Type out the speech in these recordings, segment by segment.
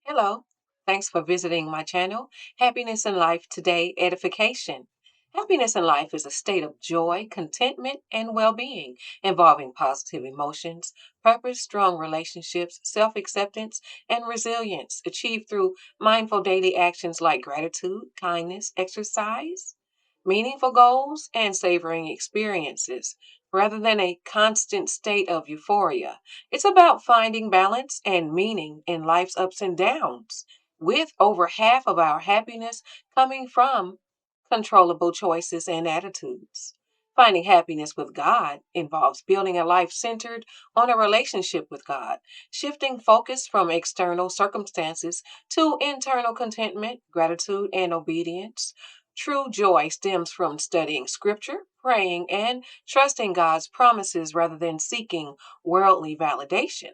Hello. Thanks for visiting my channel, Happiness in Life Today Edification. Happiness in life is a state of joy, contentment, and well being involving positive emotions, purpose, strong relationships, self acceptance, and resilience achieved through mindful daily actions like gratitude, kindness, exercise, meaningful goals, and savoring experiences rather than a constant state of euphoria. It's about finding balance and meaning in life's ups and downs, with over half of our happiness coming from controllable choices and attitudes. Finding happiness with God involves building a life centered on a relationship with God, shifting focus from external circumstances to internal contentment, gratitude, and obedience. True joy stems from studying scripture, praying, and trusting God's promises rather than seeking worldly validation.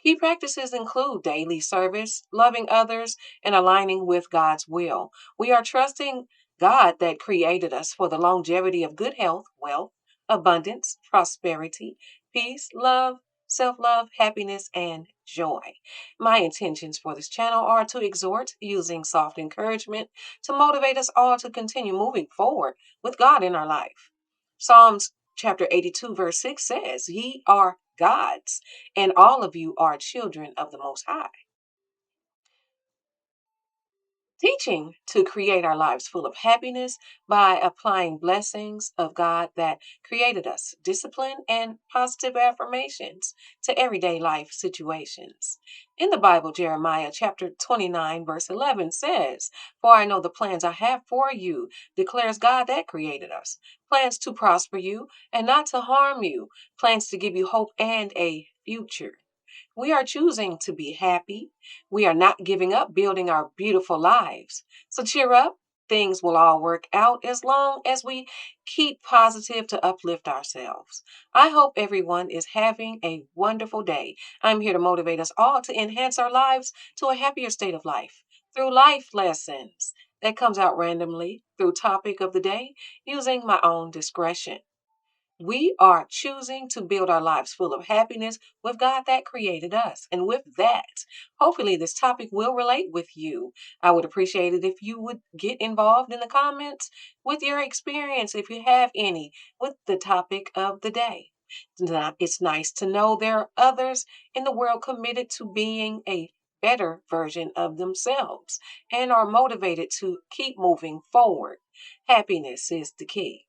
Key practices include daily service, loving others, and aligning with God's will. We are trusting God that created us for the longevity of good health, wealth, abundance, prosperity, peace, love, self love, happiness, and joy. My intentions for this channel are to exhort using soft encouragement to motivate us all to continue moving forward with God in our life. Psalms chapter 82, verse 6 says, Ye are gods, and all of you are children of the Most High. Teaching to create our lives full of happiness by applying blessings of God that created us, discipline, and positive affirmations to everyday life situations. In the Bible, Jeremiah chapter 29, verse 11 says, For I know the plans I have for you, declares God that created us. Plans to prosper you and not to harm you, plans to give you hope and a future. We are choosing to be happy. We are not giving up building our beautiful lives. So cheer up. Things will all work out as long as we keep positive to uplift ourselves. I hope everyone is having a wonderful day. I'm here to motivate us all to enhance our lives to a happier state of life through life lessons that comes out randomly through topic of the day using my own discretion. We are choosing to build our lives full of happiness with God that created us. And with that, hopefully this topic will relate with you. I would appreciate it if you would get involved in the comments with your experience, if you have any, with the topic of the day. It's nice to know there are others in the world committed to being a better version of themselves and are motivated to keep moving forward. Happiness is the key.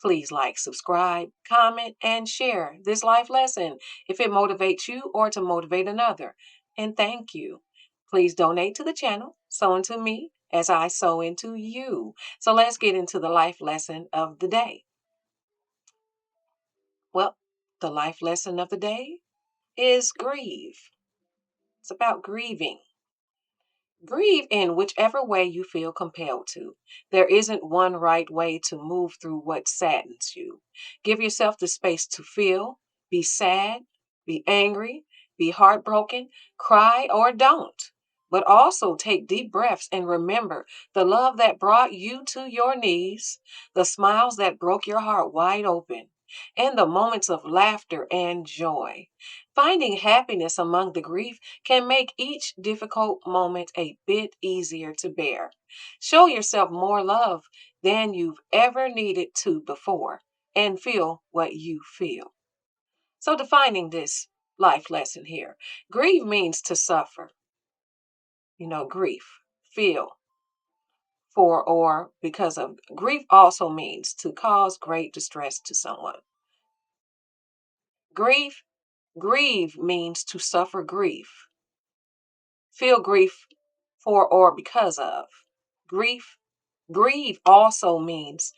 Please like, subscribe, comment, and share this life lesson if it motivates you or to motivate another. And thank you. Please donate to the channel, sow into me as I sow into you. So let's get into the life lesson of the day. Well, the life lesson of the day is grieve. It's about grieving. Grieve in whichever way you feel compelled to. There isn't one right way to move through what saddens you. Give yourself the space to feel, be sad, be angry, be heartbroken, cry or don't. But also take deep breaths and remember the love that brought you to your knees, the smiles that broke your heart wide open, and the moments of laughter and joy. Finding happiness among the grief can make each difficult moment a bit easier to bear. Show yourself more love than you've ever needed to before and feel what you feel. So, defining this life lesson here, grieve means to suffer, grief, feel for or because of. Grief also means to cause great distress to someone. Grief, grieve means to suffer grief. Feel grief for or because of. Grief, grieve also means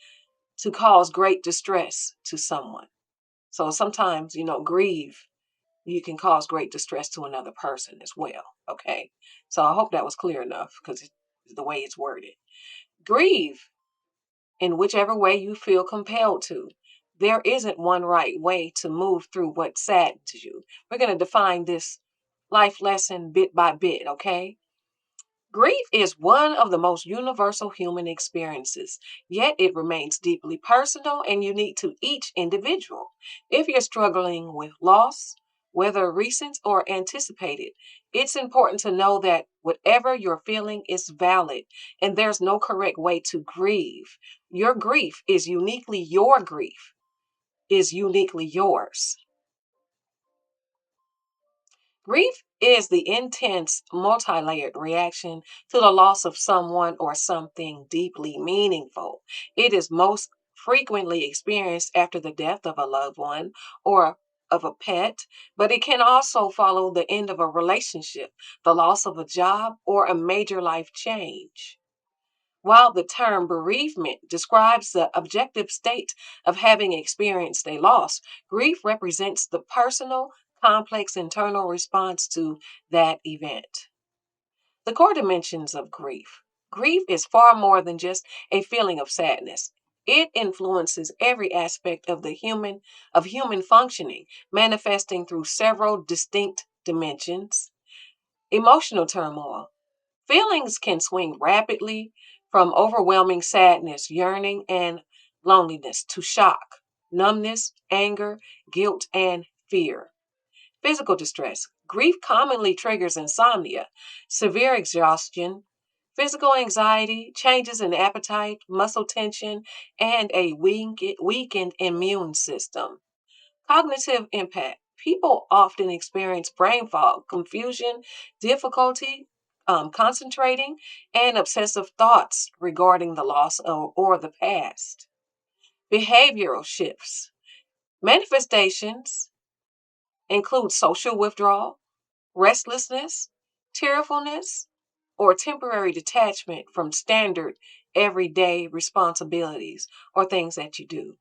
to cause great distress to someone. So sometimes, grieve, you can cause great distress to another person as well. Okay. So I hope that was clear enough because it's the way it's worded. Grieve in whichever way you feel compelled to. There isn't one right way to move through what saddens you. We're going to define this life lesson bit by bit, okay? Grief is one of the most universal human experiences, yet it remains deeply personal and unique to each individual. If you're struggling with loss, whether recent or anticipated. It's important to know that whatever you're feeling is valid and there's no correct way to grieve. Your grief is uniquely your grief, is uniquely yours. Grief is the intense, multi layered reaction to the loss of someone or something deeply meaningful. It is most frequently experienced after the death of a loved one or of a pet, but it can also follow the end of a relationship, the loss of a job, or a major life change. While the term bereavement describes the objective state of having experienced a loss, grief represents the personal, complex internal response to that event. The core dimensions of grief. Grief is far more than just a feeling of sadness. It influences every aspect of human functioning, manifesting through several distinct dimensions. Emotional turmoil. Feelings can swing rapidly from overwhelming sadness, yearning, and loneliness to shock, numbness, anger, guilt, and fear. Physical distress. Grief commonly triggers insomnia, severe exhaustion, physical anxiety, changes in appetite, muscle tension, and a weakened immune system. Cognitive impact. People often experience brain fog, confusion, difficulty concentrating, and obsessive thoughts regarding the loss or the past. Behavioral shifts. Manifestations include social withdrawal, restlessness, tearfulness, or temporary detachment from standard everyday responsibilities or things that you do.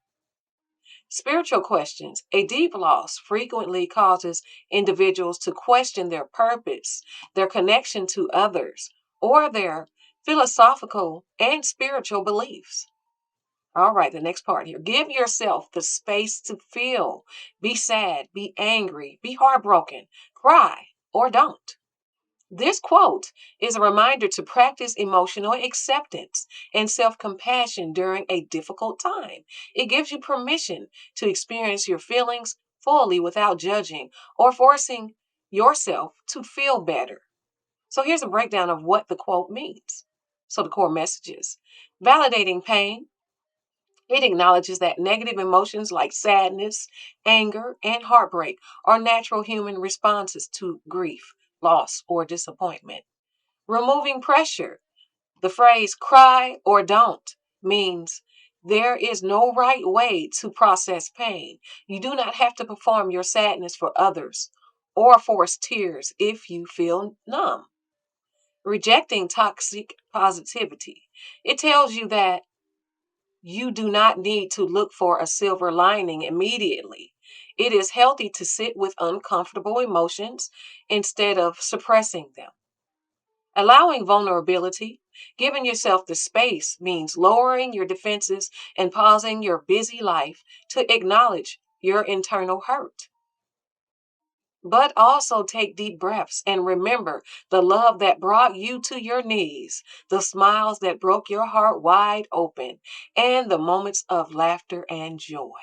Spiritual questions. A deep loss frequently causes individuals to question their purpose, their connection to others, or their philosophical and spiritual beliefs. All right, the next part here. Give yourself the space to feel. Be sad, be angry, be heartbroken, cry, or don't. This quote is a reminder to practice emotional acceptance and self compassion during a difficult time. It gives you permission to experience your feelings fully without judging or forcing yourself to feel better. So here's a breakdown of what the quote means. So the core messages: validating pain. It acknowledges that negative emotions like sadness, anger, and heartbreak are natural human responses to grief, loss, or disappointment. Removing pressure. The phrase cry or don't means there is no right way to process pain. You do not have to perform your sadness for others or force tears if you feel numb. Rejecting toxic positivity. It tells you that you do not need to look for a silver lining immediately. It is healthy to sit with uncomfortable emotions instead of suppressing them. Allowing vulnerability, giving yourself the space means lowering your defenses and pausing your busy life to acknowledge your internal hurt. But also take deep breaths and remember the love that brought you to your knees, the smiles that broke your heart wide open, and the moments of laughter and joy.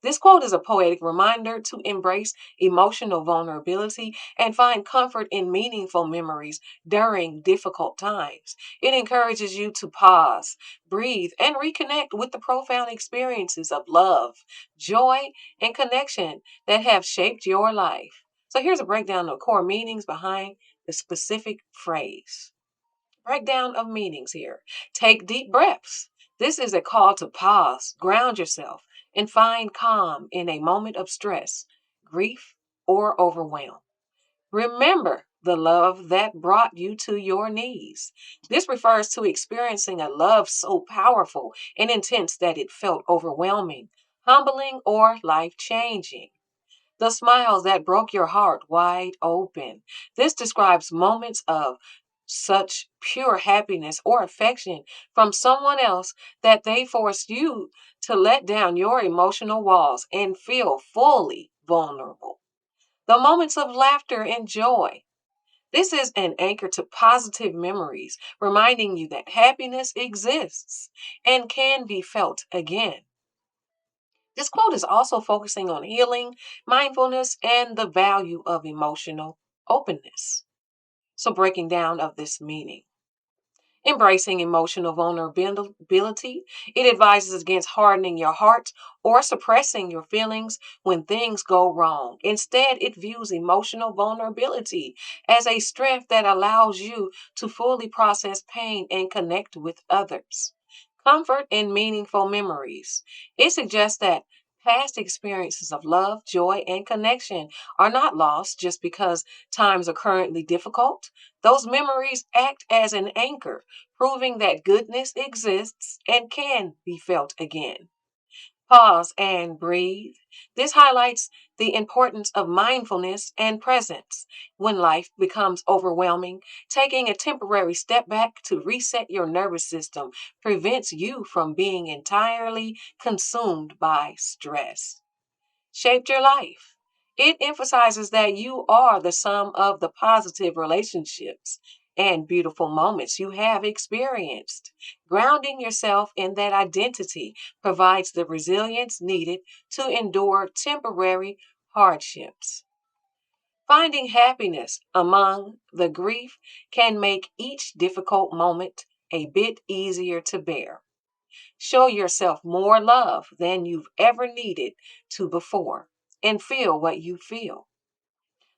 This quote is a poetic reminder to embrace emotional vulnerability and find comfort in meaningful memories during difficult times. It encourages you to pause, breathe, and reconnect with the profound experiences of love, joy, and connection that have shaped your life. So here's a breakdown of core meanings behind the specific phrase. Breakdown of meanings here. Take deep breaths. This is a call to pause, ground yourself, and find calm in a moment of stress, grief, or overwhelm. Remember the love that brought you to your knees. This refers to experiencing a love so powerful and intense that it felt overwhelming, humbling, or life changing. The smiles that broke your heart wide open. This describes moments of such pure happiness or affection from someone else that they forced you to let down your emotional walls and feel fully vulnerable. The moments of laughter and joy. This is an anchor to positive memories, reminding you that happiness exists and can be felt again. This quote is also focusing on healing, mindfulness, and the value of emotional openness. So, breaking down of this meaning. Embracing emotional vulnerability, it advises against hardening your heart or suppressing your feelings when things go wrong. Instead, it views emotional vulnerability as a strength that allows you to fully process pain and connect with others. Comfort and meaningful memories. It suggests that past experiences of love, joy, and connection are not lost just because times are currently difficult. Those memories act as an anchor, proving that goodness exists and can be felt again. Pause and breathe. This highlights the importance of mindfulness and presence. When life becomes overwhelming, taking a temporary step back to reset your nervous system prevents you from being entirely consumed by stress. Shaped your life. It emphasizes that you are the sum of the positive relationships and beautiful moments you have experienced. Grounding yourself in that identity provides the resilience needed to endure temporary hardships. Finding happiness among the grief can make each difficult moment a bit easier to bear. Show yourself more love than you've ever needed to before and feel what you feel.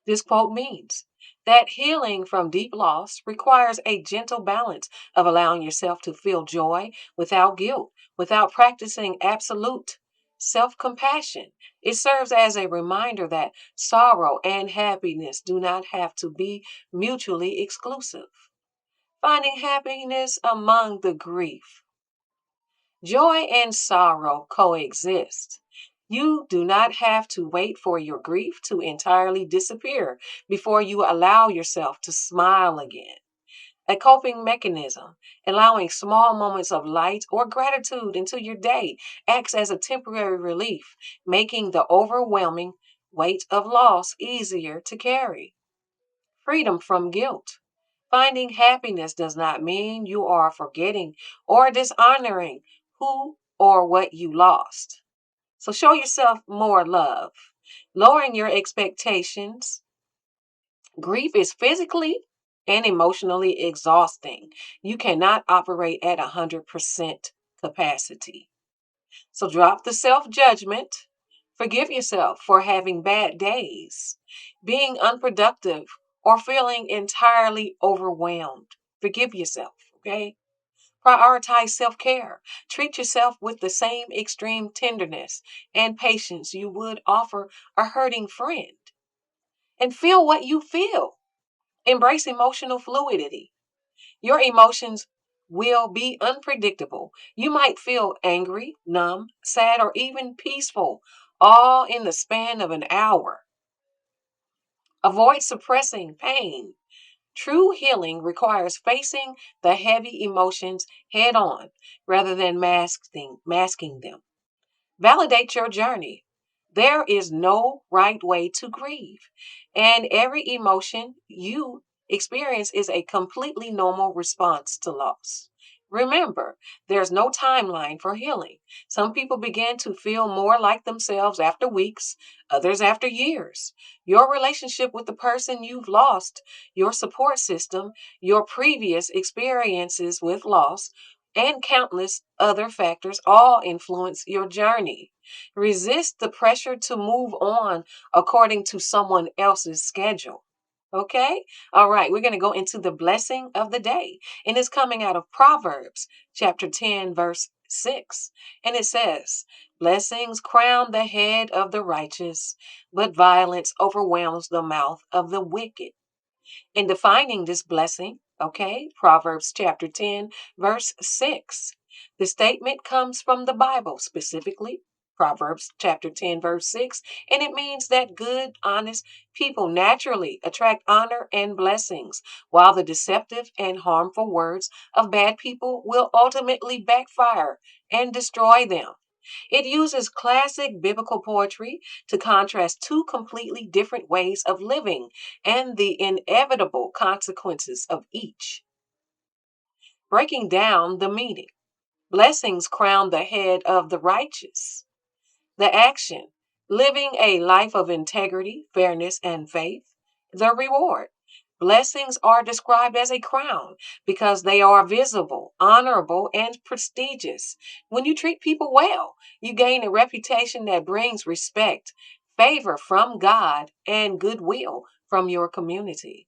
This quote means that healing from deep loss requires a gentle balance of allowing yourself to feel joy without guilt, without practicing absolute self compassion. It serves as a reminder that sorrow and happiness do not have to be mutually exclusive. Finding happiness among the grief. Joy and sorrow coexist. You do not have to wait for your grief to entirely disappear before you allow yourself to smile again. A coping mechanism, allowing small moments of light or gratitude into your day, acts as a temporary relief, making the overwhelming weight of loss easier to carry. Freedom from guilt. Finding happiness does not mean you are forgetting or dishonoring who or what you lost. So show yourself more love. Lowering your expectations. Grief is physically and emotionally exhausting. You cannot operate at 100% capacity. So drop the self judgment. Forgive yourself for having bad days, being unproductive, or feeling entirely overwhelmed. Forgive yourself, okay? Prioritize self care. Treat yourself with the same extreme tenderness and patience you would offer a hurting friend. And feel what you feel. Embrace emotional fluidity. Your emotions will be unpredictable. You might feel angry, numb, sad, or even peaceful, all in the span of an hour. Avoid suppressing pain. True healing requires facing the heavy emotions head on rather than masking them. Validate your journey. There is no right way to grieve, and every emotion you experience is a completely normal response to loss. Remember, there's no timeline for healing. Some people begin to feel more like themselves after weeks, others after years. Your relationship with the person you've lost, your support system, your previous experiences with loss, and countless other factors all influence your journey. Resist the pressure to move on according to someone else's schedule. Okay? All right, we're going to go into the blessing of the day. And it's coming out of Proverbs chapter 10, verse 6. And it says, blessings crown the head of the righteous, but violence overwhelms the mouth of the wicked. In defining this blessing, okay, Proverbs chapter 10, verse 6. The statement comes from the Bible, specifically Proverbs chapter 10, verse 6, and it means that good, honest people naturally attract honor and blessings, while the deceptive and harmful words of bad people will ultimately backfire and destroy them. It uses classic biblical poetry to contrast two completely different ways of living and the inevitable consequences of each. Breaking down the meaning. Blessings crown the head of the righteous. The action, living a life of integrity, fairness, and faith. The reward, blessings are described as a crown because they are visible, honorable, and prestigious. When you treat people well, you gain a reputation that brings respect, favor from God, and goodwill from your community.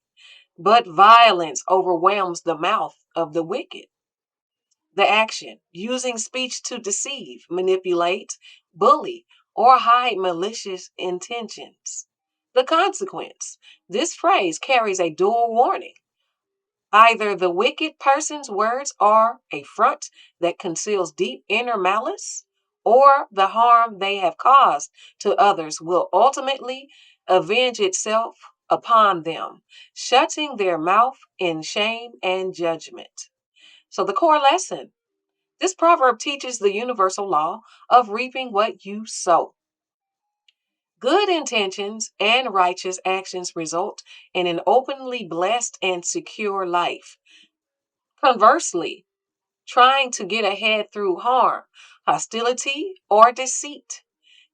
But violence overwhelms the mouth of the wicked. The action, using speech to deceive, manipulate, bully, or hide malicious intentions. The consequence, this phrase carries a dual warning. Either the wicked person's words are a front that conceals deep inner malice, or the harm they have caused to others will ultimately avenge itself upon them, shutting their mouth in shame and judgment. So, the core lesson, this proverb teaches the universal law of reaping what you sow. Good intentions and righteous actions result in an openly blessed and secure life. Conversely, trying to get ahead through harm, hostility, or deceit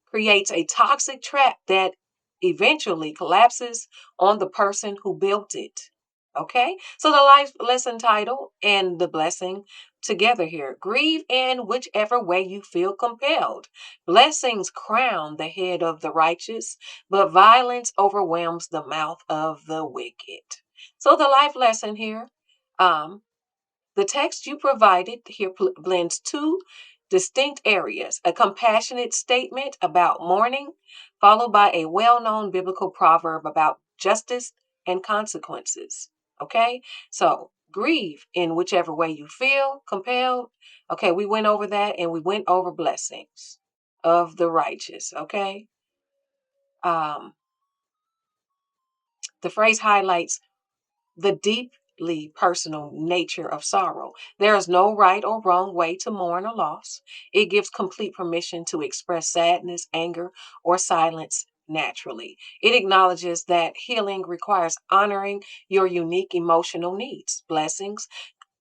creates a toxic trap that eventually collapses on the person who built it. Okay? So the life lesson title and the blessing together here. Grieve in whichever way you feel compelled. Blessings crown the head of the righteous, but violence overwhelms the mouth of the wicked. So the life lesson here, um, the text you provided here blends two distinct areas: a compassionate statement about mourning, followed by a well known biblical proverb about justice and consequences. Okay, so grieve in whichever way you feel compelled. Okay, we went over that and we went over blessings of the righteous. Okay, um, the phrase highlights the deeply personal nature of sorrow. There is no right or wrong way to mourn a loss. It gives complete permission to express sadness, anger, or silence naturally. It acknowledges that healing requires honoring your unique emotional needs. Blessings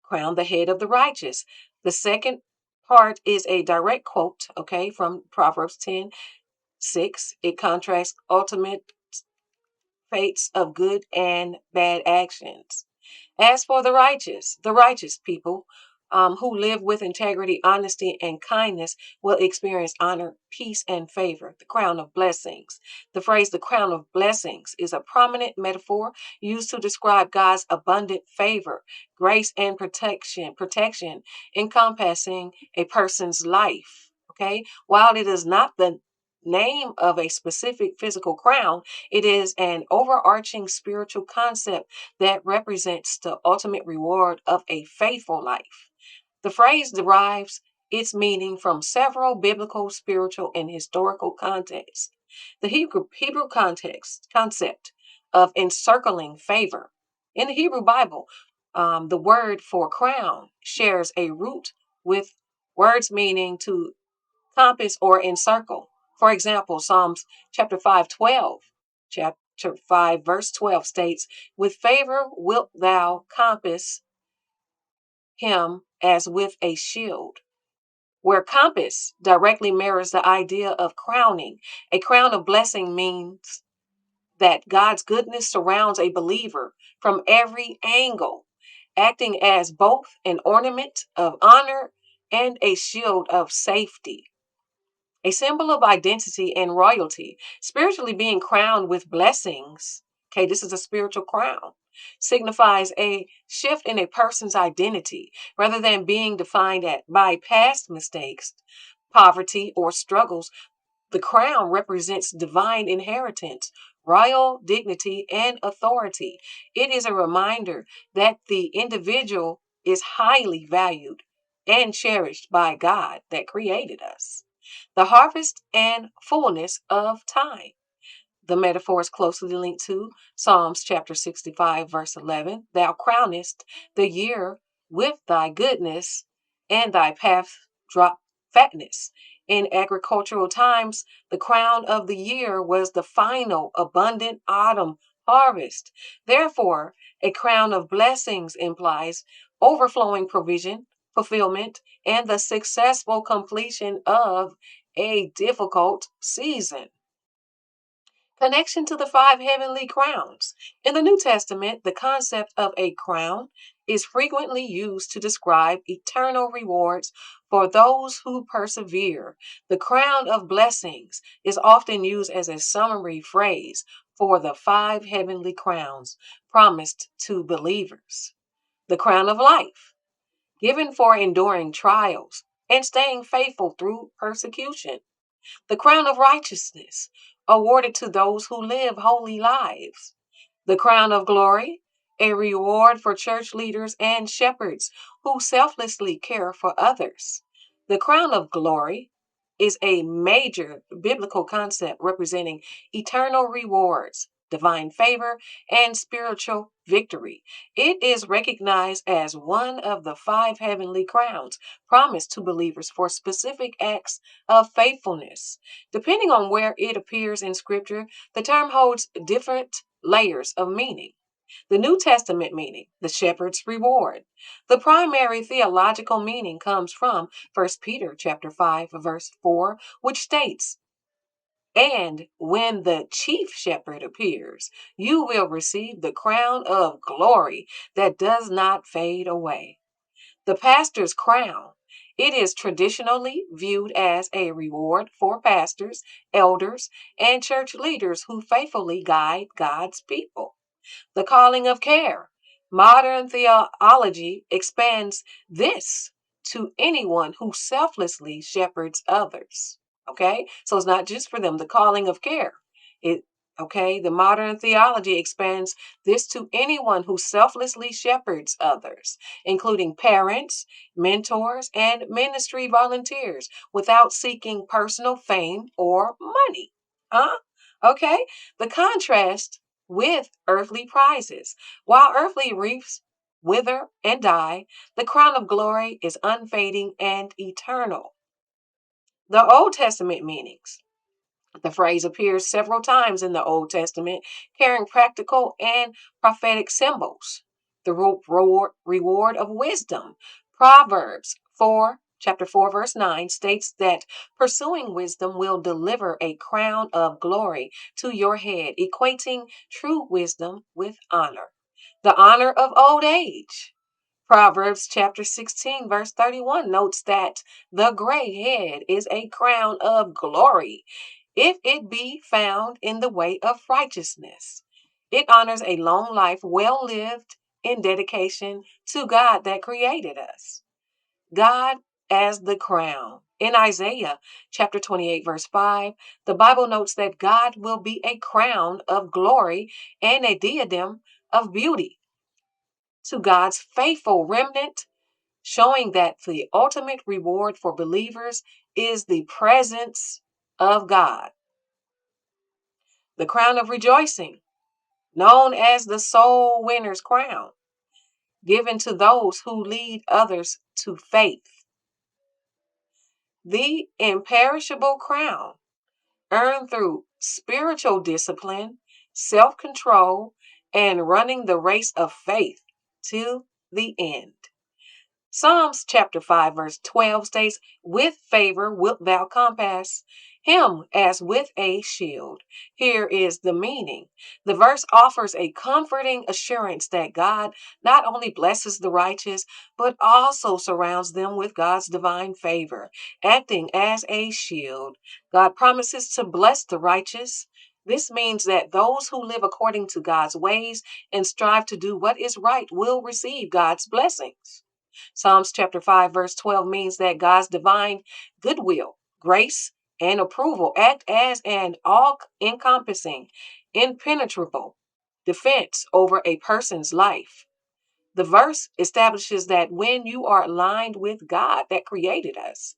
crown the head of the righteous. The second part is a direct quote, okay, from Proverbs 10:6. It contrasts ultimate fates of good and bad actions. As for the righteous people who live with integrity, honesty, and kindness will experience honor, peace, and favor, the crown of blessings. The phrase the crown of blessings is a prominent metaphor used to describe God's abundant favor, grace, and protection encompassing a person's life. Okay, while it is not the name of a specific physical crown, it is an overarching spiritual concept that represents the ultimate reward of a faithful life. The phrase derives its meaning from several biblical, spiritual, and historical contexts. The Hebrew concept of encircling favor. In the Hebrew Bible, the word for crown shares a root with words meaning to compass or encircle. For example, Psalms chapter 5:12, chapter 5, verse 12 states, with favor wilt thou compass him as with a shield. Where compass directly mirrors the idea of crowning. A crown of blessing means that God's goodness surrounds a believer from every angle, acting as both an ornament of honor and a shield of safety, a symbol of identity and royalty, spiritually being crowned with blessings. Okay, this is a spiritual crown, signifies a shift in a person's identity rather than being defined by past mistakes, poverty, or struggles. The crown represents divine inheritance, royal dignity, and authority. It is a reminder that the individual is highly valued and cherished by God that created us. The harvest and fullness of time. The metaphor is closely linked to Psalms chapter 65, verse 11. Thou crownest the year with thy goodness, and thy path drop fatness. In agricultural times, the crown of the year was the final abundant autumn harvest. Therefore, a crown of blessings implies overflowing provision, fulfillment, and the successful completion of a difficult season. Connection to the five heavenly crowns. In the New Testament, the concept of a crown is frequently used to describe eternal rewards for those who persevere. The crown of blessings is often used as a summary phrase for the five heavenly crowns promised to believers. The crown of life, given for enduring trials and staying faithful through persecution. The crown of righteousness, awarded to those who live holy lives. The crown of glory, a reward for church leaders and shepherds who selflessly care for others. The crown of glory is a major biblical concept representing eternal rewards, divine favor, and spiritual victory. It is recognized as one of the five heavenly crowns promised to believers for specific acts of faithfulness. Depending on where it appears in Scripture, the term holds different layers of meaning. The New Testament meaning, the shepherd's reward. The primary theological meaning comes from 1 Peter chapter 5 verse 4, which states, "And when the chief shepherd appears, you will receive the crown of glory that does not fade away." The pastor's crown. It is traditionally viewed as a reward for pastors, elders, and church leaders who faithfully guide God's people. The calling of care. Modern theology expands this to anyone who selflessly shepherds others. Okay? So it's not just for them, the calling of care. It Okay, the modern theology expands this to anyone who selflessly shepherds others, including parents, mentors, and ministry volunteers without seeking personal fame or money. Huh? Okay? The contrast with earthly prizes. While earthly wreaths wither and die, the crown of glory is unfading and eternal. The Old Testament meanings. The phrase appears several times in the Old Testament, carrying practical and prophetic symbols. The reward of wisdom. Proverbs 4, chapter 4, verse 9 states that pursuing wisdom will deliver a crown of glory to your head, equating true wisdom with honor. The honor of old age. Proverbs chapter 16, verse 31 notes that the gray head is a crown of glory if it be found in the way of righteousness. It honors a long life well lived in dedication to God that created us. God as the crown. In Isaiah chapter 28, verse 5, the Bible notes that God will be a crown of glory and a diadem of beauty to God's faithful remnant, showing that the ultimate reward for believers is the presence of God. The crown of rejoicing, known as the soul winner's crown, given to those who lead others to faith. The imperishable crown, earned through spiritual discipline, self control, and running the race of faith to the end. Psalms chapter 5, verse 12 states, "With favor wilt thou compass him as with a shield." Here is the meaning. The verse offers a comforting assurance that God not only blesses the righteous, but also surrounds them with God's divine favor, acting as a shield. God promises to bless the righteous. This means that those who live according to God's ways and strive to do what is right will receive God's blessings. Psalms chapter 5, verse 12 means that God's divine goodwill, grace, and approval act as an all encompassing, impenetrable defense over a person's life. The verse establishes that when you are aligned with God that created us,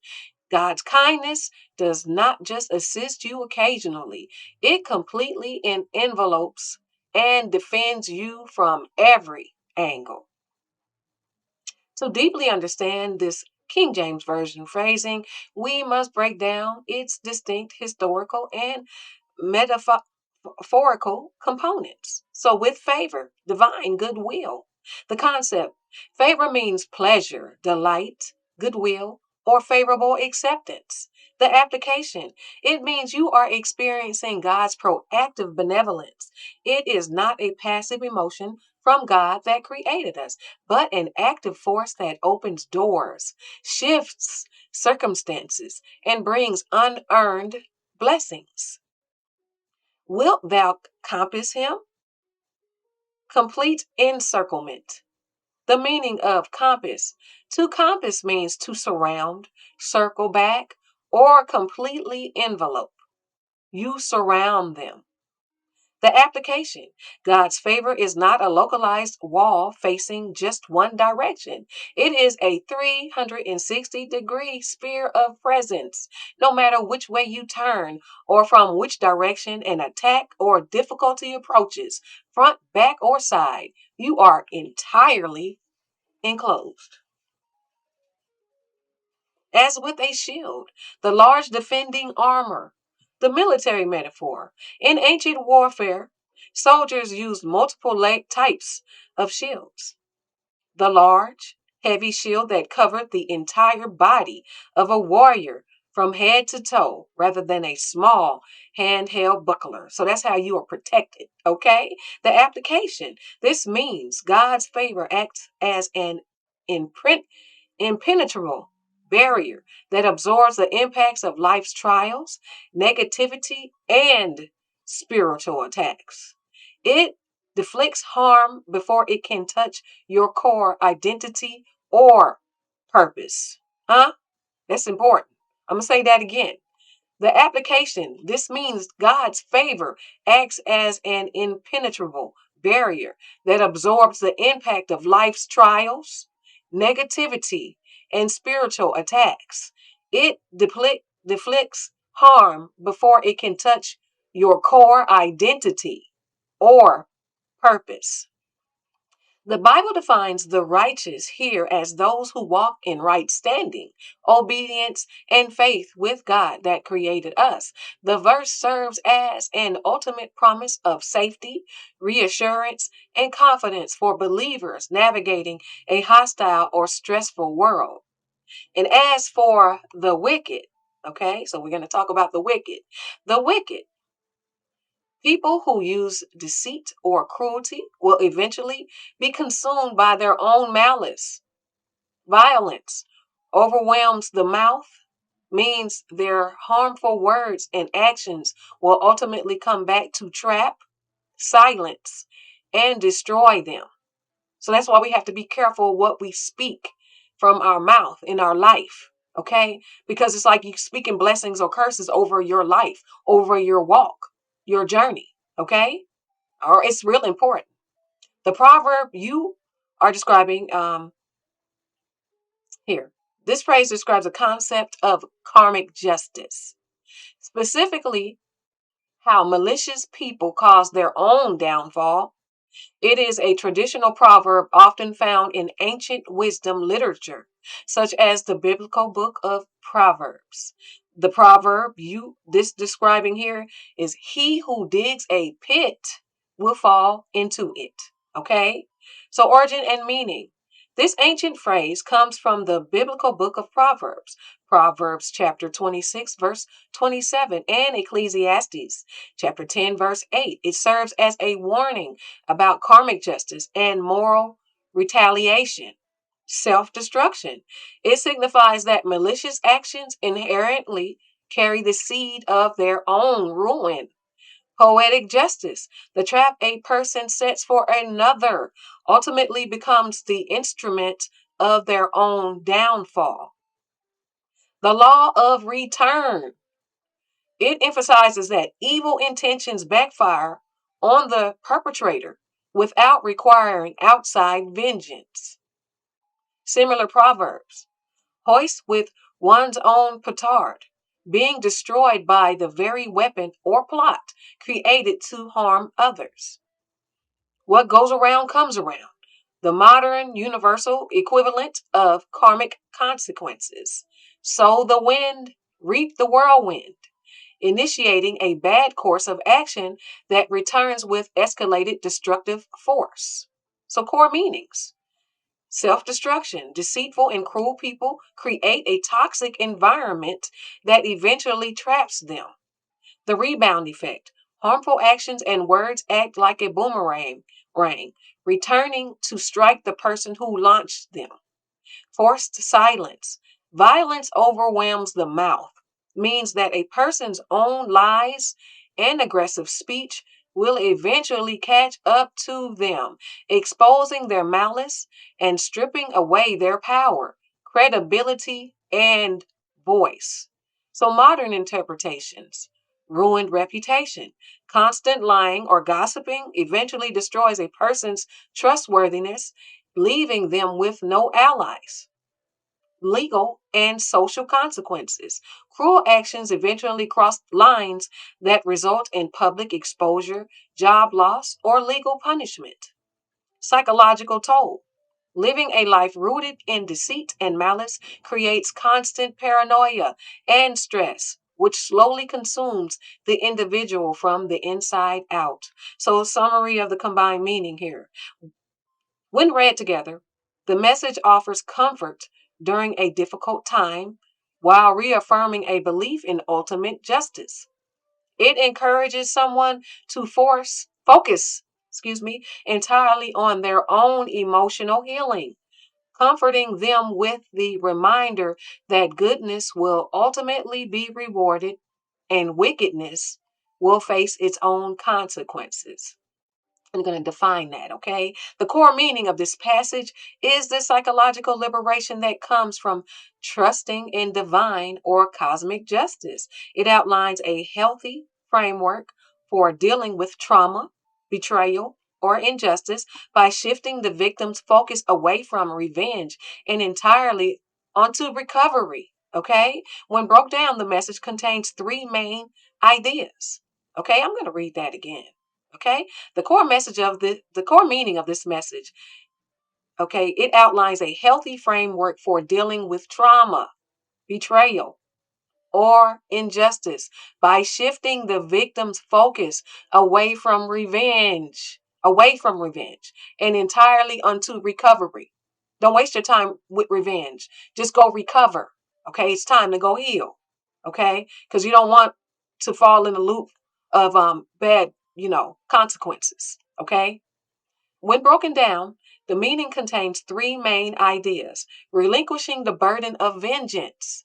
God's kindness does not just assist you occasionally, it completely envelopes and defends you from every angle. To deeply understand this King James Version phrasing, we must break down its distinct historical and metaphorical components. So, with favor, divine goodwill. The concept favor means pleasure, delight, goodwill, or favorable acceptance. The application, it means you are experiencing God's proactive benevolence. It is not a passive emotion from God that created us, but an active force that opens doors, shifts circumstances, and brings unearned blessings. Wilt thou compass him? Complete encirclement. The meaning of compass. To compass means to surround, circle back, or completely envelope. You surround them. The application. God's favor is not a localized wall facing just one direction. It is a 360-degree sphere of presence. No matter which way you turn or from which direction an attack or difficulty approaches, front, back, or side, you are entirely enclosed. As with a shield, the large defending armor, the military metaphor. In ancient warfare, soldiers used multiple types of shields. The large, heavy shield that covered the entire body of a warrior from head to toe, rather than a small handheld buckler. So that's how you are protected, okay? The application. This means God's favor acts as an impenetrable barrier that absorbs the impacts of life's trials, negativity, and spiritual attacks. It deflects harm before it can touch your core identity or purpose. Huh? That's important. I'm going to say that again. The application, this means God's favor acts as an impenetrable barrier that absorbs the impact of life's trials, negativity, and spiritual attacks. It deflects harm before it can touch your core identity or purpose. The Bible defines the righteous here as those who walk in right standing, obedience, and faith with God that created us. The verse serves as an ultimate promise of safety, reassurance, and confidence for believers navigating a hostile or stressful world. And as for the wicked, okay, so we're going to talk about the wicked. The wicked, people who use deceit or cruelty will eventually be consumed by their own malice. Violence overwhelms the mouth, means their harmful words and actions will ultimately come back to trap, silence, and destroy them. So that's why we have to be careful what we speak from our mouth in our life. Okay? Because it's like you speaking blessings or curses over your life, over your walk, your journey. Okay? Or it's real important. The proverb you are describing here. This phrase describes a concept of karmic justice, specifically how malicious people cause their own downfall. It is a traditional proverb often found in ancient wisdom literature, such as the biblical book of Proverbs. The proverb this describing here is he who digs a pit will fall into it. Okay? So origin and meaning. This ancient phrase comes from the biblical book of Proverbs, Proverbs chapter 26, verse 27, and Ecclesiastes chapter 10, verse 8. It serves as a warning about karmic justice and moral retaliation, self-destruction. It signifies that malicious actions inherently carry the seed of their own ruin. Poetic justice. The trap a person sets for another ultimately becomes the instrument of their own downfall. The law of return. It emphasizes that evil intentions backfire on the perpetrator without requiring outside vengeance. Similar proverbs. Hoist with one's own petard, being destroyed by the very weapon or plot created to harm others. What goes around comes around. The modern universal equivalent of karmic consequences. Sow the wind, reap the whirlwind, initiating a bad course of action that returns with escalated destructive force. So core meanings. Self-destruction. Deceitful and cruel people create a toxic environment that eventually traps them. The rebound effect. Harmful actions and words act like a boomerang, returning to strike the person who launched them. Forced silence. Violence overwhelms the mouth, means that a person's own lies and aggressive speech will eventually catch up to them, exposing their malice and stripping away their power, credibility, and voice. So, modern interpretations. Ruined reputation. Constant lying or gossiping eventually destroys a person's trustworthiness, leaving them with no allies. Legal and social consequences. Cruel actions eventually cross lines that result in public exposure, job loss, or legal punishment. Psychological toll. Living a life rooted in deceit and malice creates constant paranoia and stress, which slowly consumes the individual from the inside out. So, summary of the combined meaning here. When read together, the message offers comfort during a difficult time while reaffirming a belief in ultimate justice. It encourages someone to focus entirely on their own emotional healing, comforting them with the reminder that goodness will ultimately be rewarded and wickedness will face its own consequences. I'm going to define that, okay? The core meaning of this passage is the psychological liberation that comes from trusting in divine or cosmic justice. It outlines a healthy framework for dealing with trauma, betrayal, or injustice by shifting the victim's focus away from revenge and entirely onto recovery, okay? When broke down, the message contains three main ideas. Okay, I'm going to read that again. Okay, the core meaning of this message, okay, it outlines a healthy framework for dealing with trauma, betrayal, or injustice by shifting the victim's focus away from revenge, and entirely onto recovery. Don't waste your time with revenge. Just go recover. Okay, it's time to go heal. Okay, because you don't want to fall in the loop of bad, consequences. Okay, when broken down, the meaning contains three main ideas: relinquishing the burden of vengeance,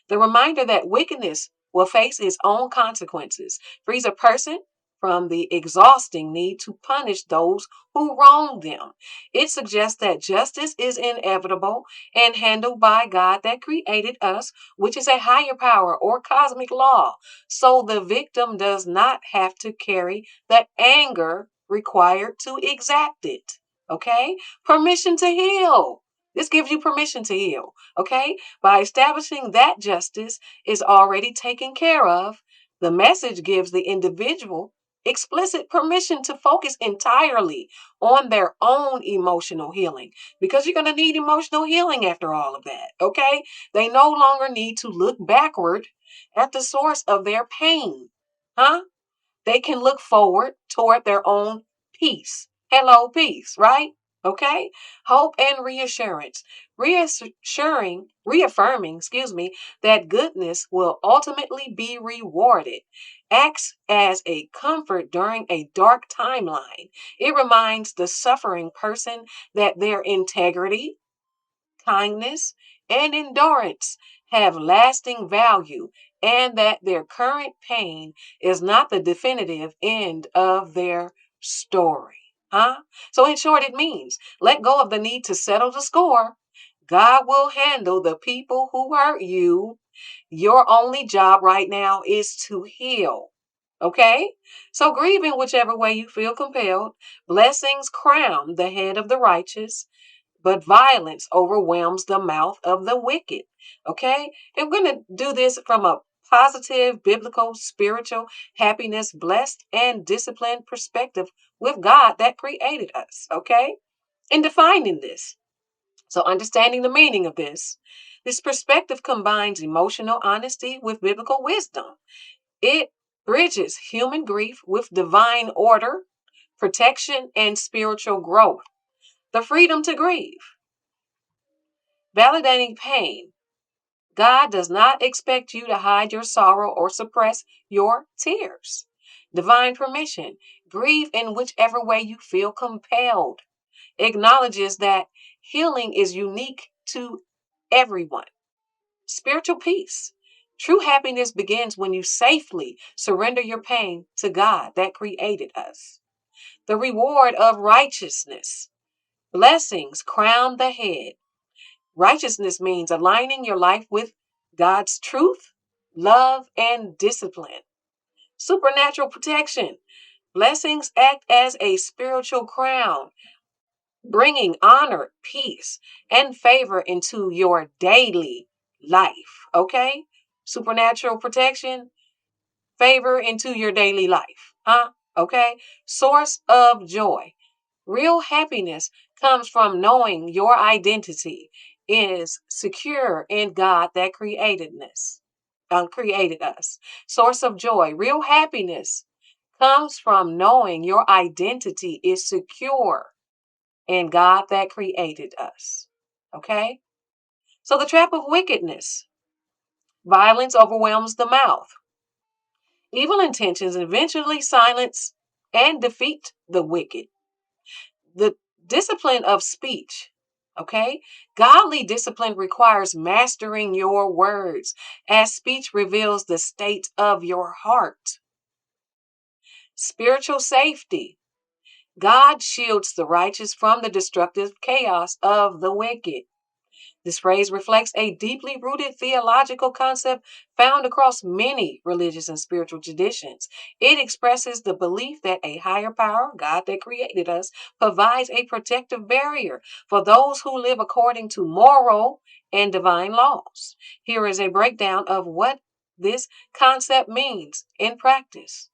the reminder that wickedness will face its own consequences, frees a person from the exhausting need to punish those who wrong them. It suggests that justice is inevitable and handled by God that created us, which is a higher power or cosmic law. So the victim does not have to carry the anger required to exact it. Okay? Permission to heal. This gives you permission to heal. Okay? By establishing that justice is already taken care of, the message gives the individual explicit permission to focus entirely on their own emotional healing, because you're going to need emotional healing after all of that. Okay? They no longer need to look backward at the source of their pain. Huh? They can look forward toward their own peace. Hello, peace, right? Okay? Hope and reassurance. Reaffirming, that goodness will ultimately be rewarded, acts as a comfort during a dark timeline. It reminds the suffering person that their integrity, kindness, and endurance have lasting value, and that their current pain is not the definitive end of their story. Huh? So, in short, it means let go of the need to settle the score. God will handle the people who hurt you. Your only job right now is to heal. Okay? So, grieve in whichever way you feel compelled. Blessings crown the head of the righteous, but violence overwhelms the mouth of the wicked. Okay? And we're going to do this from a positive, biblical, spiritual, happiness, blessed, and disciplined perspective with God that created us. Okay? In defining this, so understanding the meaning of this perspective combines emotional honesty with biblical wisdom. It bridges human grief with divine order, protection, and spiritual growth. The freedom to grieve. Validating pain. God does not expect you to hide your sorrow or suppress your tears. Divine permission. Grieve in whichever way you feel compelled. Acknowledges that healing is unique to everyone. Spiritual peace. True happiness begins when you safely surrender your pain to God that created us. The reward of righteousness. Blessings crown the head. Righteousness means aligning your life with God's truth, love, and discipline. Supernatural protection. Blessings act as a spiritual crown, bringing honor, peace, and favor into your daily life. Okay? Supernatural protection, favor into your daily life. Huh? Okay? Source of joy. Real happiness comes from knowing your identity is secure in God that created us. Source of joy. Real happiness comes from knowing your identity is secure in God that created us. Okay? So the trap of wickedness. Violence overwhelms the mouth. Evil intentions eventually silence and defeat the wicked. The discipline of speech. Okay? Godly discipline requires mastering your words, as speech reveals the state of your heart. Spiritual safety. God shields the righteous from the destructive chaos of the wicked. This phrase reflects a deeply rooted theological concept found across many religious and spiritual traditions. It expresses the belief that a higher power, God that created us, provides a protective barrier for those who live according to moral and divine laws. Here is a breakdown of what this concept means in practice.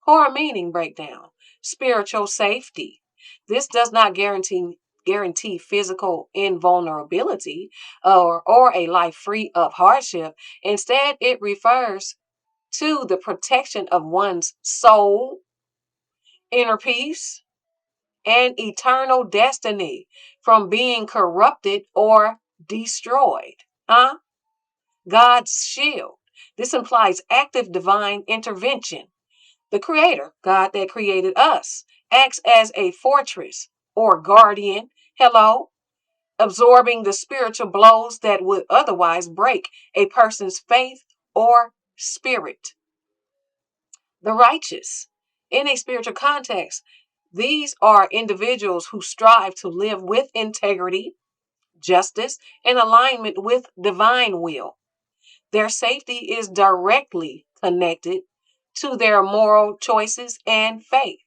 Core meaning breakdown. Spiritual safety. This does not guarantee physical invulnerability or a life free of hardship. Instead, it refers to the protection of one's soul, inner peace, and eternal destiny from being corrupted or destroyed. Huh? God's shield. This implies active divine intervention. The Creator, God that created us, acts as a fortress or guardian. Hello? Absorbing the spiritual blows that would otherwise break a person's faith or spirit. The righteous. In a spiritual context, these are individuals who strive to live with integrity, justice, and alignment with divine will. Their safety is directly connected to their moral choices and faith.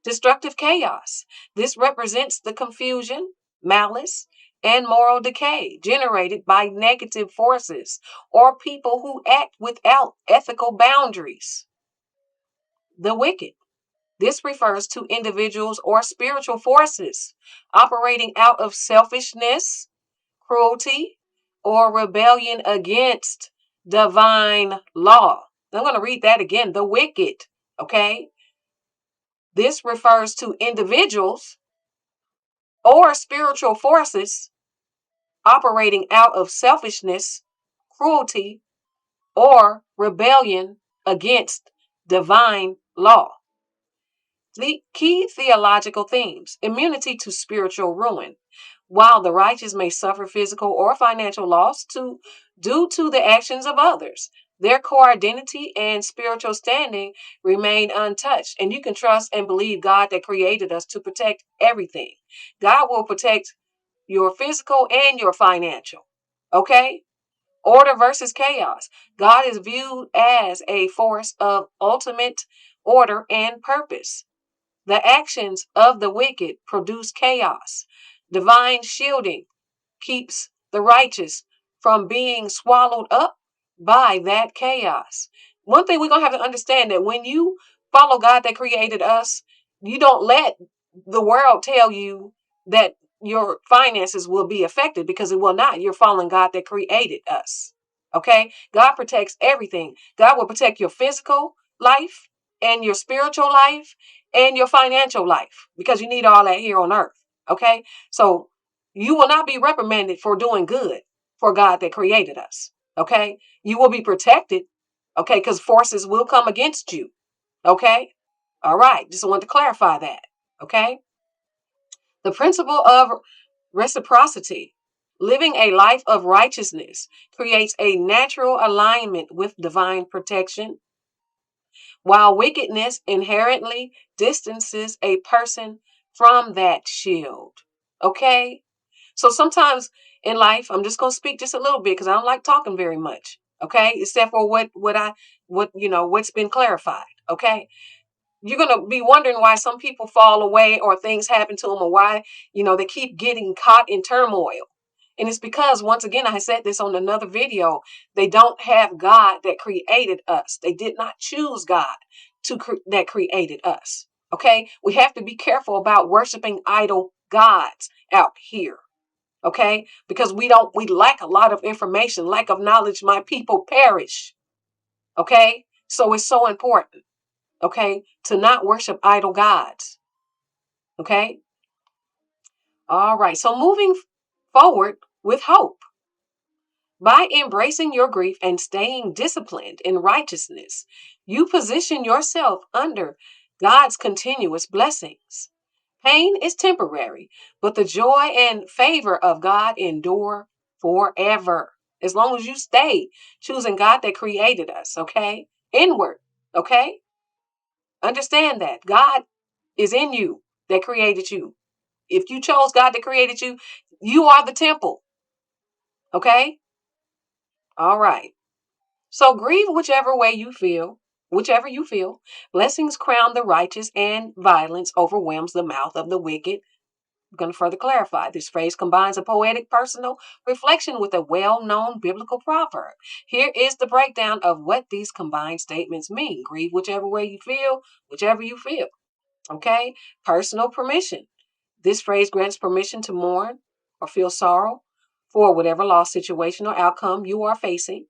Destructive chaos. This represents the confusion, malice, and moral decay generated by negative forces or people who act without ethical boundaries. The wicked. This refers to individuals or spiritual forces operating out of selfishness, cruelty, or rebellion against divine law. I'm going to read that again. The wicked. Okay? This refers to individuals or spiritual forces operating out of selfishness, cruelty, or rebellion against divine law. The key theological themes: immunity to spiritual ruin. While the righteous may suffer physical or financial loss due to the actions of others, their core identity and spiritual standing remain untouched. And you can trust and believe God that created us to protect everything. God will protect your physical and your financial. Okay? Order versus chaos. God is viewed as a force of ultimate order and purpose. The actions of the wicked produce chaos. Divine shielding keeps the righteous from being swallowed up by that chaos. One thing we're going to have to understand that when you follow God that created us, you don't let the world tell you that your finances will be affected, because it will not. You're following God that created us. Okay? God protects everything. God will protect your physical life and your spiritual life and your financial life, because you need all that here on earth. Okay? So You will not be reprimanded for doing good for God that created us. Okay. You will be protected. Okay. Because forces will come against you. Okay. All right. Just want to clarify that. Okay. The principle of reciprocity. Living a life of righteousness creates a natural alignment with divine protection, while wickedness inherently distances a person from that shield. Okay? So sometimes in life, I'm just going to speak just a little bit because I don't like talking very much. Okay? Except for what's been clarified. Okay? You're going to be wondering why some people fall away or things happen to them, or why, they keep getting caught in turmoil. And it's because, once again, I said this on another video, they don't have God that created us. They did not choose God that created us. Okay. We have to be careful about worshiping idol gods out here. Okay. Because we lack a lot of information, lack of knowledge. My people perish. Okay. So it's so important. Okay, to not worship idol gods. Okay. All right. So moving forward with hope. By embracing your grief and staying disciplined in righteousness, you position yourself under God's continuous blessings. Pain is temporary, but the joy and favor of God endure forever. As long as you stay choosing God that created us, okay? Inward, okay? Understand that God is in you that created you. If you chose God that created you, you are the temple. Okay? All right. So grieve whichever you feel. Blessings crown the righteous and violence overwhelms the mouth of the wicked. I'm going to further clarify. This phrase combines a poetic personal reflection with a well-known biblical proverb. Here is the breakdown of what these combined statements mean. Grieve whichever way you feel, whichever you feel. Okay? Personal permission. This phrase grants permission to mourn or feel sorrow for whatever loss, situation, or outcome you are facing.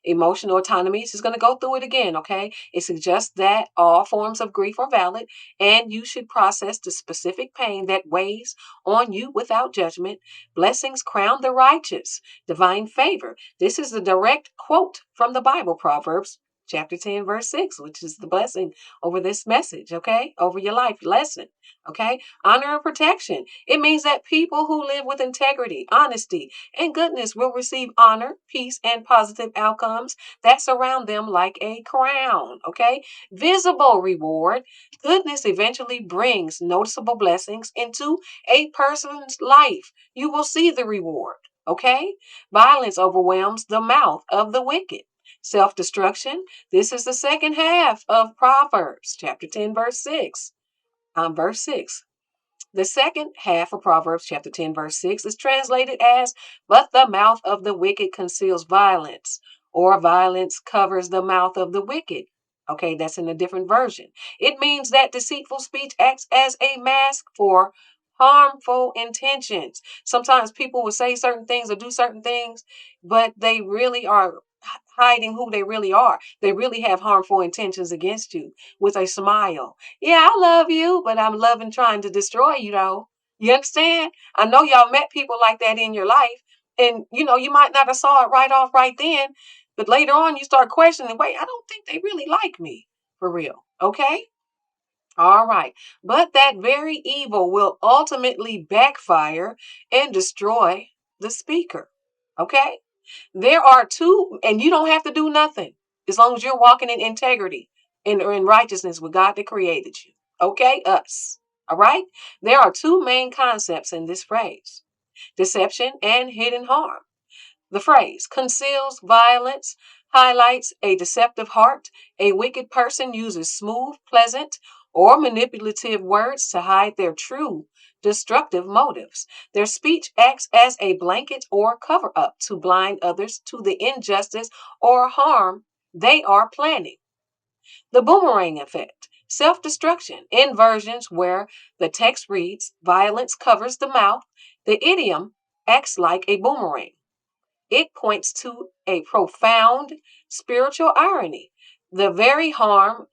Emotional autonomy is going to go through it again, okay? It suggests that all forms of grief are valid and you should process the specific pain that weighs on you without judgment. Blessings crown the righteous, divine favor. This is a direct quote from the Bible, Proverbs chapter 10, verse 6, which is the blessing over this message, okay? Over your life lesson, okay? Honor and protection. It means that people who live with integrity, honesty, and goodness will receive honor, peace, and positive outcomes that surround them like a crown, okay? Visible reward. Goodness eventually brings noticeable blessings into a person's life. You will see the reward, okay? Violence overwhelms the mouth of the wicked. Self-destruction. This is the second half of Proverbs, chapter 10, verse 6. Verse 6. The second half of Proverbs, chapter 10, verse 6 is translated as, but the mouth of the wicked conceals violence, or violence covers the mouth of the wicked. Okay, that's in a different version. It means that deceitful speech acts as a mask for harmful intentions. Sometimes people will say certain things or do certain things, but they really are hiding who they really are. They really have harmful intentions against you with a smile. Yeah, I love you, but I'm loving trying to destroy you, though. You understand? I know y'all met people like that in your life, and you might not have saw it right off right then, but later on you start questioning, wait, I don't think they really like me for real. Okay? All right. But that very evil will ultimately backfire and destroy the speaker. Okay? There are two, and you don't have to do nothing as long as you're walking in integrity and or in righteousness with God that created you. Okay? Us. All right? There are two main concepts in this phrase: deception and hidden harm. The phrase conceals violence, highlights a deceptive heart. A wicked person uses smooth, pleasant, or manipulative words to hide their true destructive motives. Their speech acts as a blanket or cover up to blind others to the injustice or harm they are planning. The boomerang effect. Self destruction. In versions where the text reads, violence covers the mouth, the idiom acts like a boomerang. It points to a profound spiritual irony. The very harm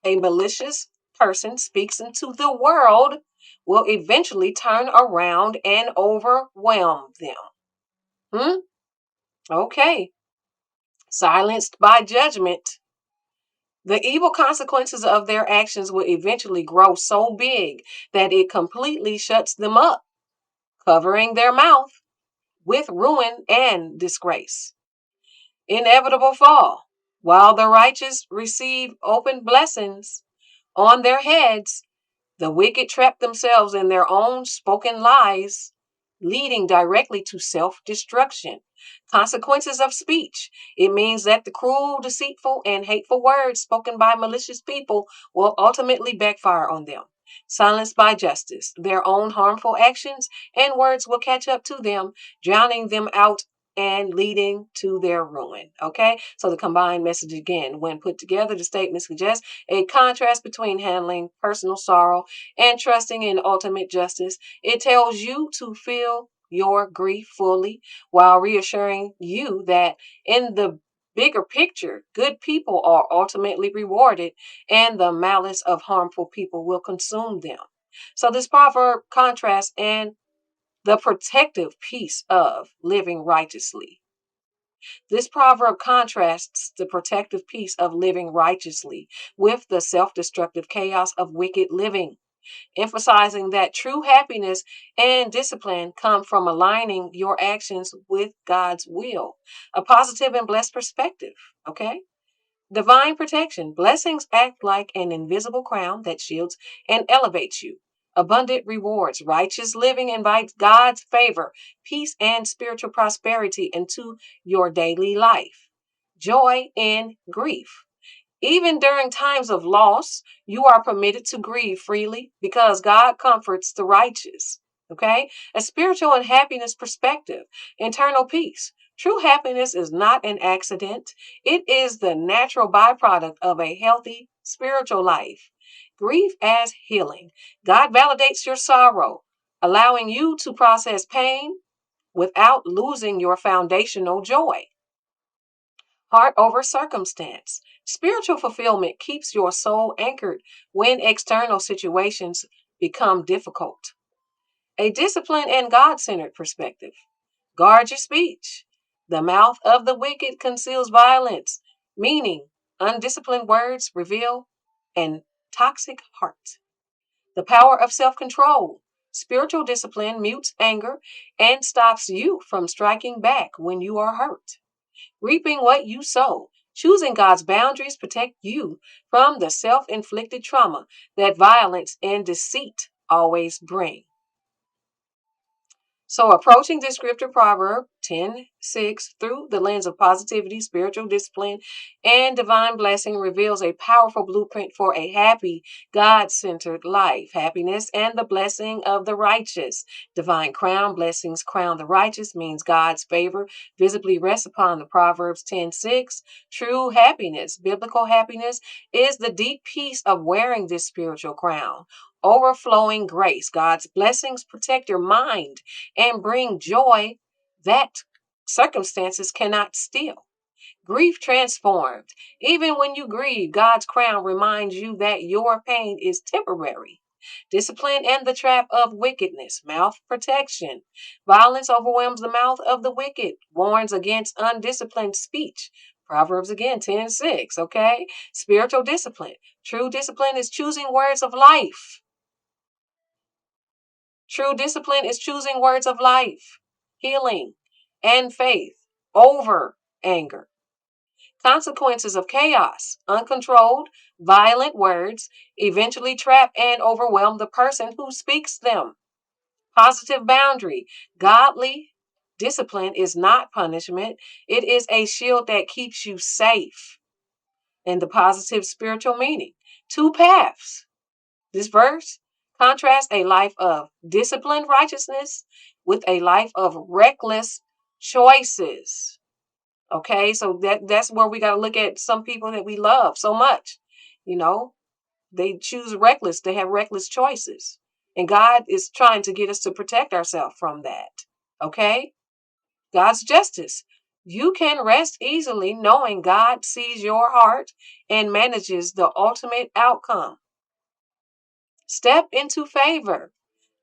a malicious person speaks into the world will eventually turn around and overwhelm them. Okay. Silenced by judgment, the evil consequences of their actions will eventually grow so big that it completely shuts them up, covering their mouth with ruin and disgrace. Inevitable fall. While the righteous receive open blessings on their heads, the wicked trap themselves in their own spoken lies, leading directly to self destruction. Consequences of speech. It means that the cruel, deceitful, and hateful words spoken by malicious people will ultimately backfire on them. Silenced by justice. Their own harmful actions and words will catch up to them, drowning them out and leading to their ruin. Okay, so the combined message again, when put together, the statement suggests a contrast between handling personal sorrow and trusting in ultimate justice. It tells you to feel your grief fully while reassuring you that in the bigger picture, good people are ultimately rewarded and the malice of harmful people will consume them. So this proverb contrasts and the protective peace of living righteously. This proverb contrasts the protective peace of living righteously with the self destructive chaos of wicked living, emphasizing that true happiness and discipline come from aligning your actions with God's will. A positive and blessed perspective, okay? Divine protection. Blessings act like an invisible crown that shields and elevates you. Abundant rewards. Righteous living invites God's favor, peace, and spiritual prosperity into your daily life. Joy in grief. Even during times of loss, you are permitted to grieve freely because God comforts the righteous. Okay? A spiritual and happiness perspective, internal peace. True happiness is not an accident, it is the natural byproduct of a healthy spiritual life. Grief as healing. God validates your sorrow, allowing you to process pain without losing your foundational joy. Heart over circumstance. Spiritual fulfillment keeps your soul anchored when external situations become difficult. A disciplined and God centered perspective. Guard your speech. The mouth of the wicked conceals violence, meaning undisciplined words reveal an toxic heart. The power of self control. Spiritual discipline mutes anger and stops you from striking back when you are hurt. Reaping what you sow. Choosing God's boundaries protect you from the self-inflicted trauma that violence and deceit always bring. So, approaching this scripture proverb 10:6 through the lens of positivity, spiritual discipline, and divine blessing reveals a powerful blueprint for a happy, God centered life. Happiness and the blessing of the righteous. Divine crown, blessings crown the righteous means God's favor visibly rests upon the Proverbs 10:6. True happiness, biblical happiness, is the deep peace of wearing this spiritual crown. Overflowing grace. God's blessings protect your mind and bring joy that circumstances cannot steal. Grief transformed. Even when you grieve, God's crown reminds you that your pain is temporary. Discipline and the trap of wickedness. Mouth protection. Violence overwhelms the mouth of the wicked, warns against undisciplined speech. Proverbs again 10:6. Okay? Spiritual discipline. True discipline is choosing words of life. True discipline is choosing words of life, healing, and faith over anger. Consequences of chaos, uncontrolled, violent words eventually trap and overwhelm the person who speaks them. Positive boundary, godly discipline is not punishment, it is a shield that keeps you safe. And the positive spiritual meaning, two paths. This verse contrasts a life of disciplined righteousness with a life of reckless choices. Okay, so that's where we got to look at some people that we love so much. You know, they choose reckless, they have reckless choices. And God is trying to get us to protect ourselves from that. Okay? God's justice. You can rest easily knowing God sees your heart and manages the ultimate outcome. Step into favor.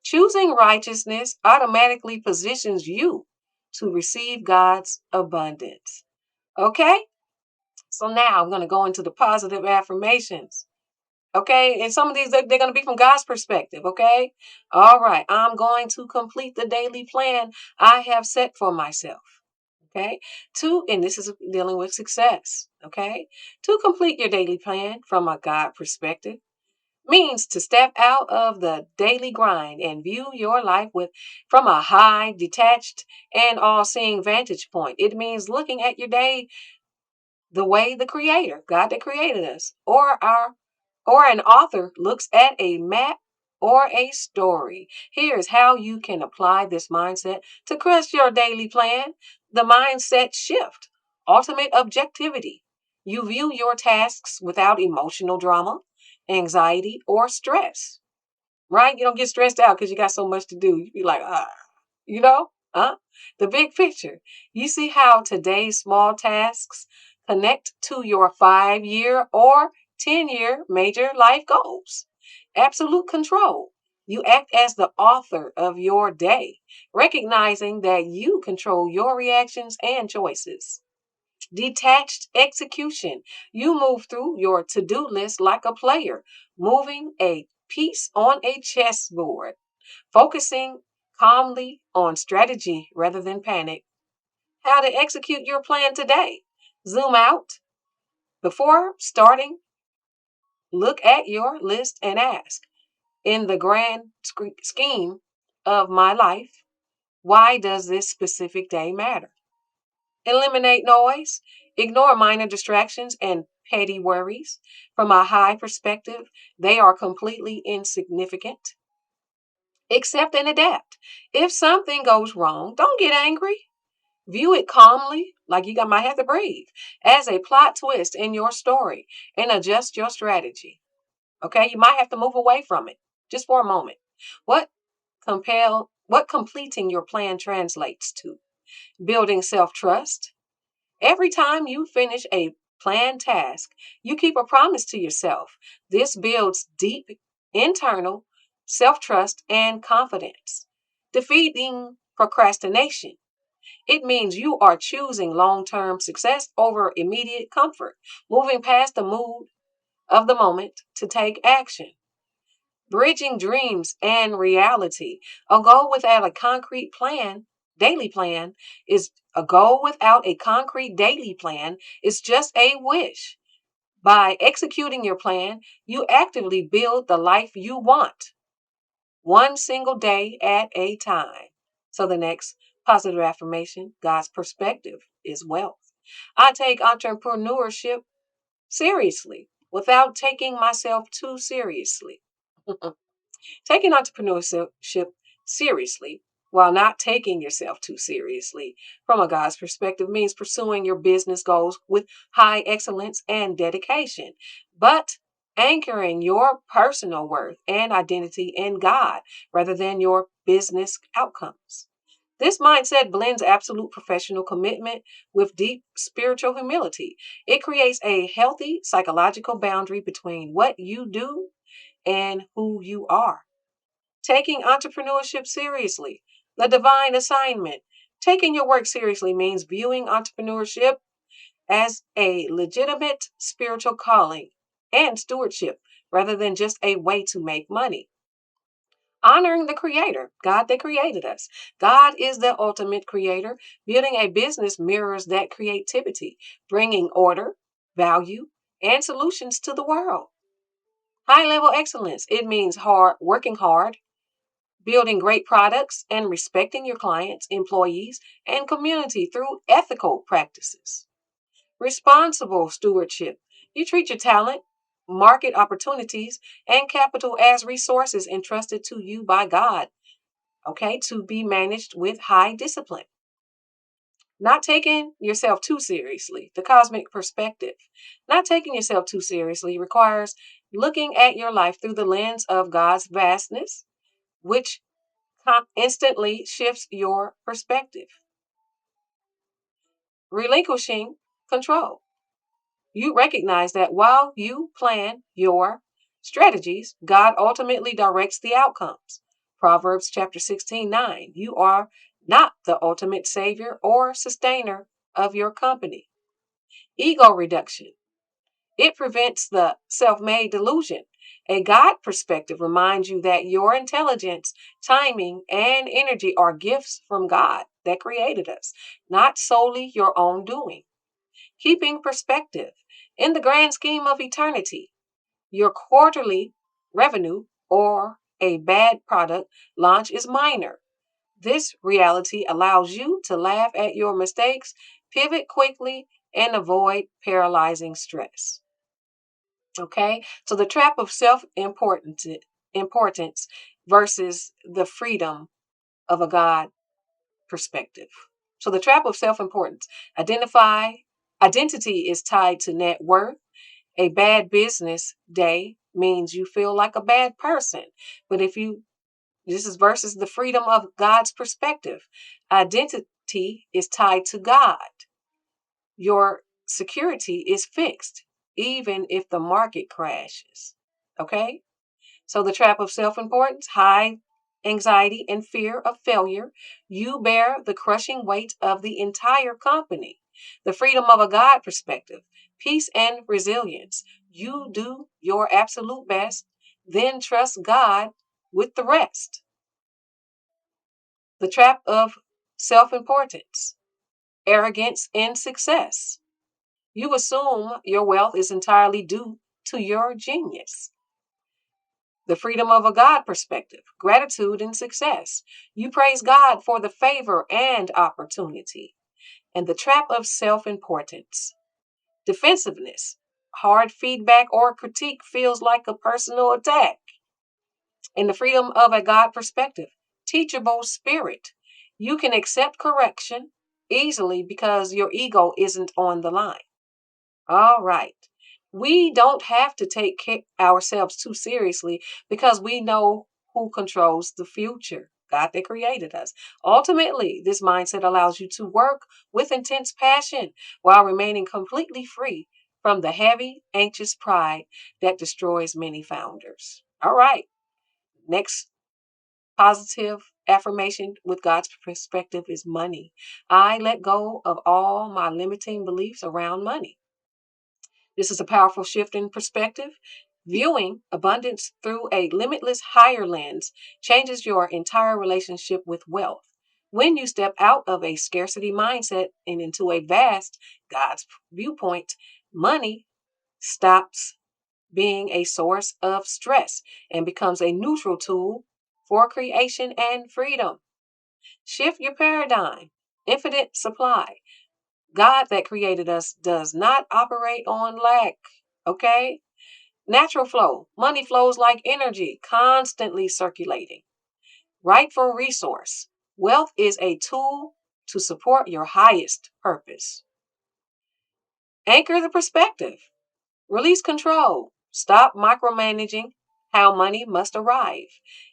Choosing righteousness automatically positions you to receive God's abundance. Okay? So now I'm going to go into the positive affirmations. Okay? And some of these, they're going to be from God's perspective. Okay? All right. I'm going to complete the daily plan I have set for myself. Okay. Two, and this is dealing with success. Okay. To complete your daily plan from a God perspective means to step out of the daily grind and view your life with from a high, detached, and all-seeing vantage point. It means looking at your day the way the creator, God that created us, or an author looks at a map or a story. Here's how you can apply this mindset to crush your daily plan. The mindset shift, ultimate objectivity. You view your tasks without emotional drama, anxiety, or stress, right? You don't get stressed out because you got so much to do. You be like, you know, huh? The big picture. You see how today's small tasks connect to your 5 year or 10-year major life goals. Absolute control. You act as the author of your day, recognizing that you control your reactions and choices. Detached execution. You move through your to do list like a player, moving a piece on a chessboard, focusing calmly on strategy rather than panic. How to execute your plan today. Zoom out. Before starting, look at your list and ask, in the grand scheme of my life, why does this specific day matter? Eliminate noise. Ignore minor distractions and petty worries. From a high perspective, they are completely insignificant. Accept and adapt. If something goes wrong, don't get angry. View it calmly, like might have to breathe, as a plot twist in your story and adjust your strategy. Okay, you might have to move away from it just for a moment. What what completing your plan translates to? Building self-trust. Every time you finish a planned task, you keep a promise to yourself. This builds deep internal self-trust and confidence. Defeating procrastination. It means you are choosing long term success over immediate comfort, moving past the mood of the moment to take action. Bridging dreams and reality. A goal without a concrete plan, daily plan, is a goal without a concrete daily plan is just a wish. By executing your plan, you actively build the life you want, one single day at a time. So the next positive affirmation, God's perspective is wealth. I take entrepreneurship seriously without taking myself too seriously. Taking entrepreneurship seriously while not taking yourself too seriously from a God's perspective means pursuing your business goals with high excellence and dedication, but anchoring your personal worth and identity in God rather than your business outcomes. This mindset blends absolute professional commitment with deep spiritual humility. It creates a healthy psychological boundary between what you do and who you are. Taking entrepreneurship seriously, the divine assignment. Taking your work seriously means viewing entrepreneurship as a legitimate spiritual calling and stewardship rather than just a way to make money. Honoring the creator, God that created us. God is the ultimate creator. Building a business mirrors that creativity, bringing order, value, and solutions to the world. High level excellence. It means working hard, building great products, and respecting your clients, employees, and community through ethical practices. Responsible stewardship. You treat your talent, market opportunities, and capital as resources entrusted to you by God, okay, to be managed with high discipline. Not taking yourself too seriously, the cosmic perspective. Not taking yourself too seriously requires looking at your life through the lens of God's vastness, which instantly shifts your perspective. Relinquishing control. You recognize that while you plan your strategies, God ultimately directs the outcomes. Proverbs chapter 16:9. You are not the ultimate savior or sustainer of your company. Ego reduction. It prevents the self-made delusion. A God perspective reminds you that your intelligence, timing, and energy are gifts from God that created us, not solely your own doing. Keeping perspective. In the grand scheme of eternity, your quarterly revenue or a bad product launch is minor. This reality allows you to laugh at your mistakes, pivot quickly, and avoid paralyzing stress. Okay? So the trap of self importance versus the freedom of a God perspective. So the trap of self-importance. Identity is tied to net worth. A bad business day means you feel like a bad person. But this is versus the freedom of God's perspective. Identity is tied to God. Your security is fixed, even if the market crashes. Okay? So the trap of self-importance, high anxiety and fear of failure. You bear the crushing weight of the entire company. The freedom of a God perspective, peace and resilience. You do your absolute best, then trust God with the rest. The trap of self-importance, arrogance in success. You assume your wealth is entirely due to your genius. The freedom of a God perspective, gratitude and success. You praise God for the favor and opportunity. And the trap of self-importance, defensiveness. Hard feedback or critique feels like a personal attack. And the freedom of a God perspective, teachable spirit. You can accept correction easily because your ego isn't on the line. All right. We don't have to take ourselves too seriously because we know who controls the future. God that created us. Ultimately, this mindset allows you to work with intense passion while remaining completely free from the heavy, anxious pride that destroys many founders. All right. Next positive affirmation with God's perspective is money. I let go of all my limiting beliefs around money. This is a powerful shift in perspective. Viewing abundance through a limitless higher lens changes your entire relationship with wealth. When you step out of a scarcity mindset and into a vast God's viewpoint, money stops being a source of stress and becomes a neutral tool for creation and freedom. Shift your paradigm. Infinite supply. God that created us does not operate on lack. Okay? Natural flow. Money flows like energy, constantly circulating. Rightful resource. Wealth is a tool to support your highest purpose. Anchor the perspective. Release control. Stop micromanaging how money must arrive.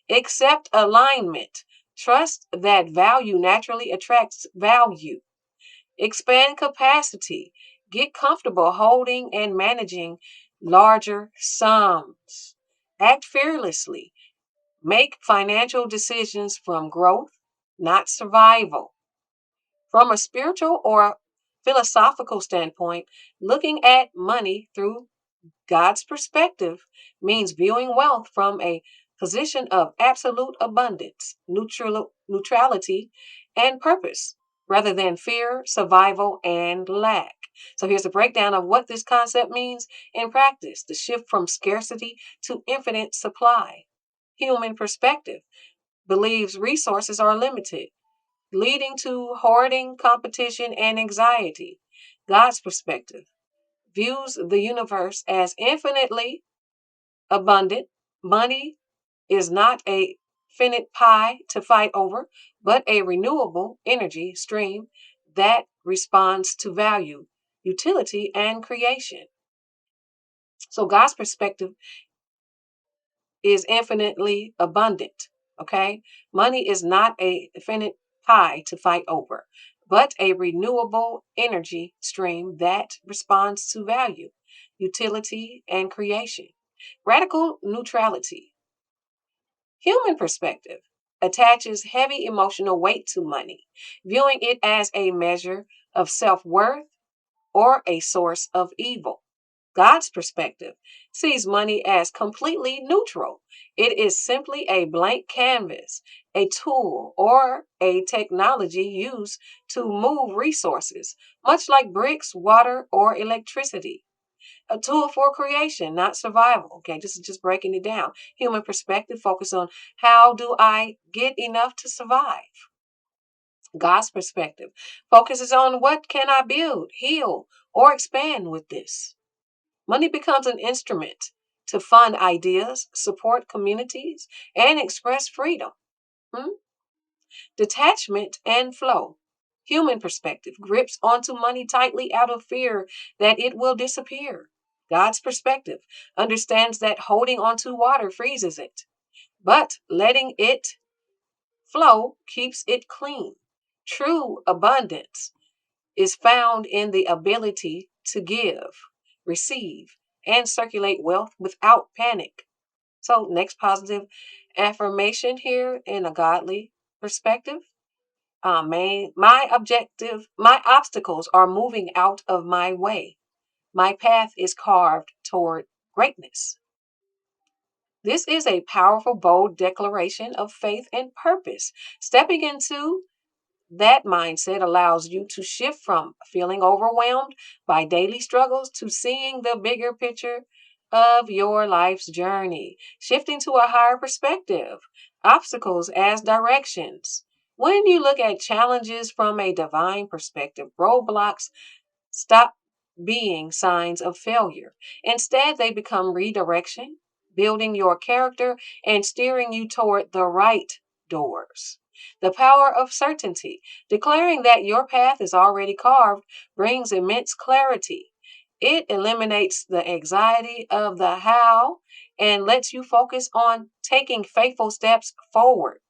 Accept alignment. Trust that value naturally attracts value. Expand capacity. Get comfortable holding and managing larger sums. Act fearlessly. Make financial decisions from growth, not survival. From a spiritual or philosophical standpoint, looking at money through God's perspective means viewing wealth from a position of absolute abundance, neutrality, and purpose, rather than fear, survival, and lack. So here's a breakdown of what this concept means in practice: the shift from scarcity to infinite supply. Human perspective believes resources are limited, leading to hoarding, competition, and anxiety. God's perspective views the universe as infinitely abundant. Money is not a finite pie to fight over, but a renewable energy stream that responds to value, utility, and creation. So God's perspective is infinitely abundant. Okay? Money is not a finite pie to fight over, but a renewable energy stream that responds to value, utility, and creation. Radical neutrality. Human perspective. attaches heavy emotional weight to money, viewing it as a measure of self worth or a source of evil. God's perspective sees money as completely neutral. It is simply a blank canvas, a tool, or a technology used to move resources, much like bricks, water, or electricity. A tool for creation, not survival. Okay, this is just breaking it down. Human perspective focus on how do I get enough to survive. God's perspective focuses on what can I build, heal, or expand with this. Money becomes an instrument to fund ideas, support communities, and express freedom. Hmm? Detachment and flow. Human perspective grips onto money tightly out of fear that it will disappear. God's perspective understands that holding onto water freezes it, but letting it flow keeps it clean. True abundance is found in the ability to give, receive, and circulate wealth without panic. So, next positive affirmation here in a godly perspective. My obstacles are moving out of my way. My path is carved toward greatness. This is a powerful, bold declaration of faith and purpose. Stepping into that mindset allows you to shift from feeling overwhelmed by daily struggles to seeing the bigger picture of your life's journey, shifting to a higher perspective, obstacles as directions. When you look at challenges from a divine perspective, roadblocks stop being signs of failure. Instead, they become redirection, building your character and steering you toward the right doors. The power of certainty, declaring that your path is already carved, brings immense clarity. It eliminates the anxiety of the how and lets you focus on taking faithful steps forward.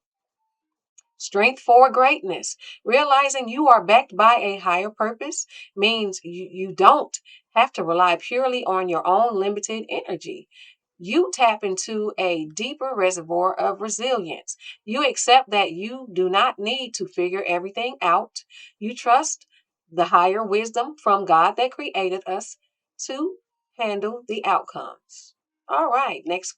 Strength for greatness. Realizing you are backed by a higher purpose means you don't have to rely purely on your own limited energy. You tap into a deeper reservoir of resilience. You accept that you do not need to figure everything out. You trust the higher wisdom from God that created us to handle the outcomes. All right, next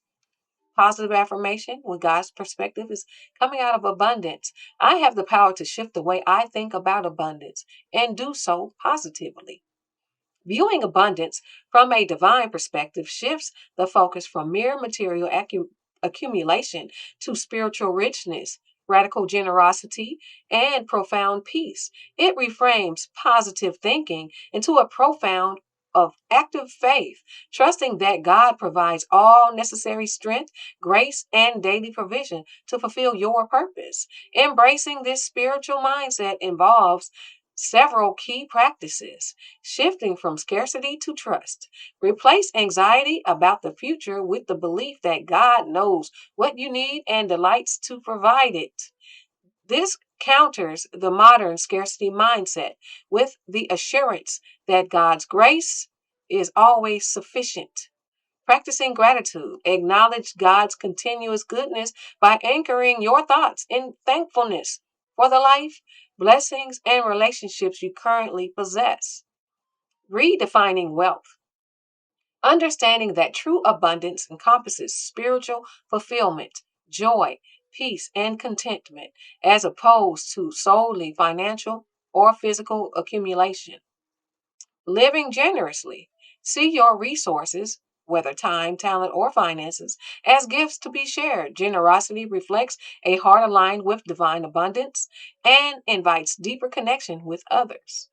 positive affirmation with God's perspective is coming out of abundance. I have the power to shift the way I think about abundance and do so positively. Viewing abundance from a divine perspective shifts the focus from mere material accumulation to spiritual richness, radical generosity, and profound peace. It reframes positive thinking into a profound of active faith, trusting that God provides all necessary strength, grace, and daily provision to fulfill your purpose. Embracing this spiritual mindset involves several key practices, shifting from scarcity to trust. Replace anxiety about the future with the belief that God knows what you need and delights to provide it. This counters the modern scarcity mindset with the assurance that God's grace is always sufficient. Practicing gratitude, acknowledge God's continuous goodness by anchoring your thoughts in thankfulness for the life, blessings, and relationships you currently possess. Redefining wealth, understanding that true abundance encompasses spiritual fulfillment, joy, peace, and contentment, as opposed to solely financial or physical accumulation. Living generously. See your resources, whether time, talent, or finances, as gifts to be shared. Generosity reflects a heart aligned with divine abundance and invites deeper connection with others.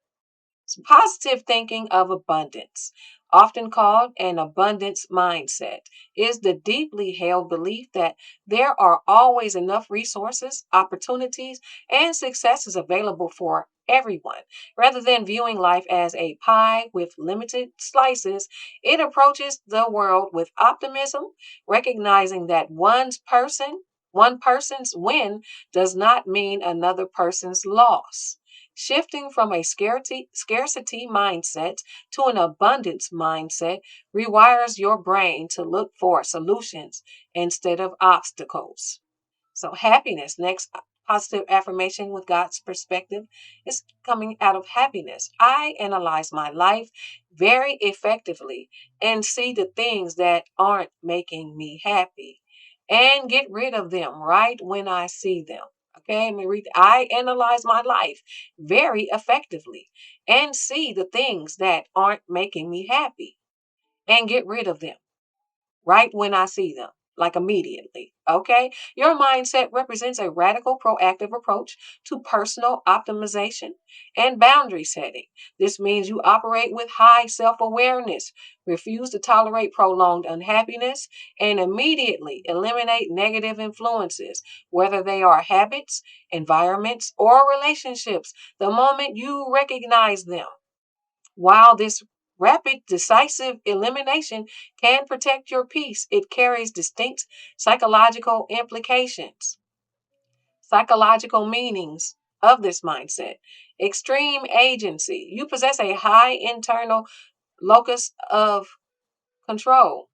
Positive thinking of abundance, often called an abundance mindset, is the deeply held belief that there are always enough resources, opportunities, and successes available for everyone. Rather than viewing life as a pie with limited slices, it approaches the world with optimism, recognizing that one person's win does not mean another person's loss. Shifting from a scarcity mindset to an abundance mindset rewires your brain to look for solutions instead of obstacles. So, happiness, next positive affirmation with God's perspective, is coming out of happiness. I analyze my life very effectively and see the things that aren't making me happy and get rid of them right when I see them. Okay, let me read. I analyze my life very effectively and see the things that aren't making me happy and get rid of them right when I see them, like immediately. Okay. Your mindset represents a radical, proactive approach to personal optimization and boundary setting. This means you operate with high self awareness, refuse to tolerate prolonged unhappiness, and immediately eliminate negative influences, whether they are habits, environments, or relationships, the moment you recognize them. While this rapid, decisive elimination can protect your peace, it carries distinct psychological implications, psychological meanings of this mindset. Extreme agency. You possess a high internal locus of control.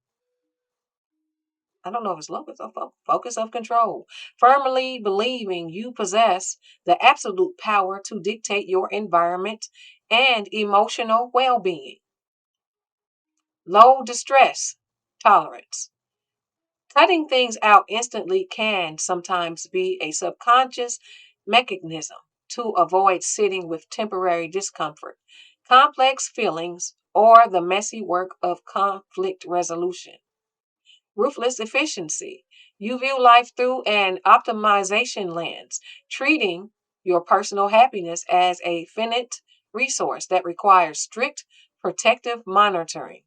I don't know if it's locus or focus of control. Firmly believing you possess the absolute power to dictate your environment and emotional well being. Low distress tolerance. Cutting things out instantly can sometimes be a subconscious mechanism to avoid sitting with temporary discomfort, complex feelings, or the messy work of conflict resolution. Ruthless efficiency. You view life through an optimization lens, treating your personal happiness as a finite resource that requires strict protective monitoring.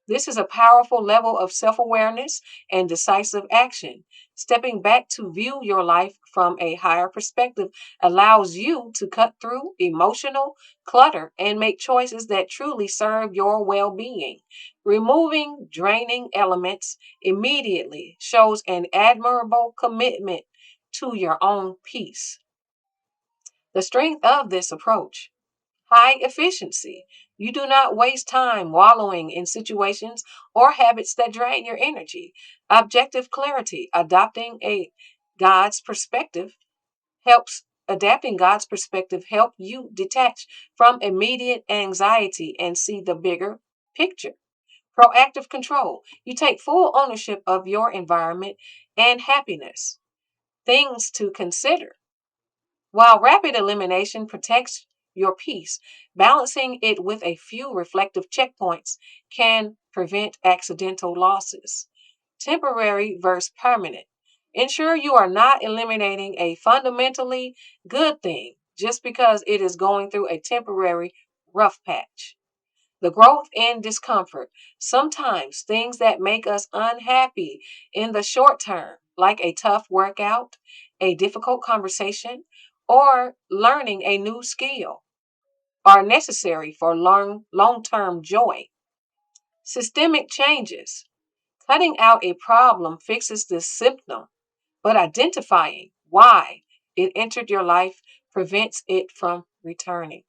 This is a powerful level of self awareness and decisive action. Stepping back to view your life from a higher perspective allows you to cut through emotional clutter and make choices that truly serve your well being. Removing draining elements immediately shows an admirable commitment to your own peace. The strength of this approach: high efficiency. You do not waste time wallowing in situations or habits that drain your energy. Objective clarity. God's perspective adapting God's perspective help you detach from immediate anxiety and see the bigger picture. Proactive control. You take full ownership of your environment and happiness. Things to consider: while rapid elimination protects your peace, balancing it with a few reflective checkpoints can prevent accidental losses. Temporary versus permanent. Ensure you are not eliminating a fundamentally good thing just because it is going through a temporary rough patch. The growth and discomfort. Sometimes things that make us unhappy in the short term, like a tough workout, a difficult conversation, or learning a new skill, are necessary for long-term joy. Systemic changes. Cutting out a problem fixes the symptom, but identifying why it entered your life prevents it from returning.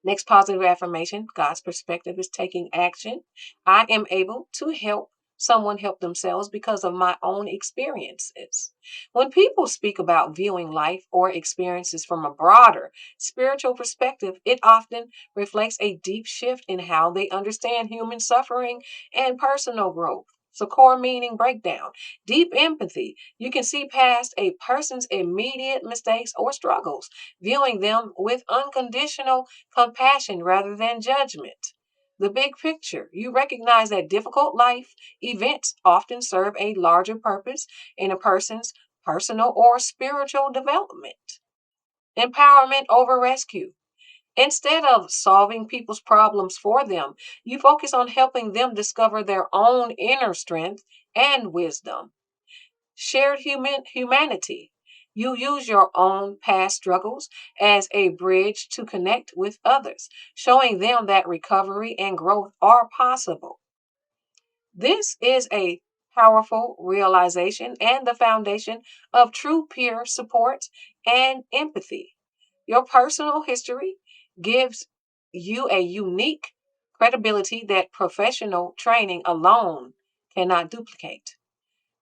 Next positive affirmation: God's perspective is taking action. I am able to help someone help themselves because of my own experiences. When people speak about viewing life or experiences from a broader spiritual perspective, it often reflects a deep shift in how they understand human suffering and personal growth. So, core meaning breakdown: deep empathy. You can see past a person's immediate mistakes or struggles, viewing them with unconditional compassion rather than judgment. The big picture: you recognize that difficult life events often serve a larger purpose in a person's personal or spiritual development. Empowerment over rescue. Instead of solving people's problems for them, you focus on helping them discover their own inner strength and wisdom. Shared humanity. You use your own past struggles as a bridge to connect with others, showing them that recovery and growth are possible. This is a powerful realization and the foundation of true peer support and empathy. Your personal history gives you a unique credibility that professional training alone cannot duplicate.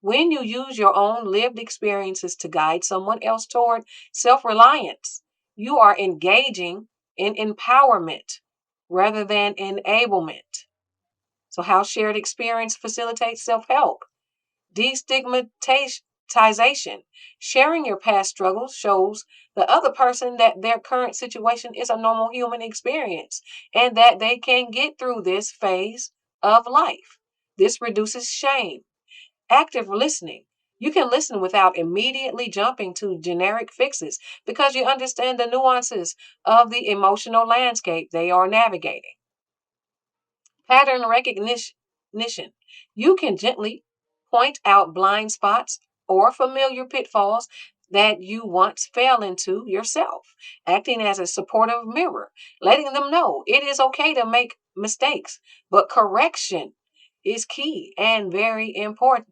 When you use your own lived experiences to guide someone else toward self reliance, you are engaging in empowerment rather than enablement. So, how shared experience facilitates self help? Destigmatization. Sharing your past struggles shows the other person that their current situation is a normal human experience and that they can get through this phase of life. This reduces shame. Active listening. You can listen without immediately jumping to generic fixes because you understand the nuances of the emotional landscape they are navigating. Pattern recognition. You can gently point out blind spots or familiar pitfalls that you once fell into yourself, acting as a supportive mirror, letting them know it is okay to make mistakes, but correction is key and very important.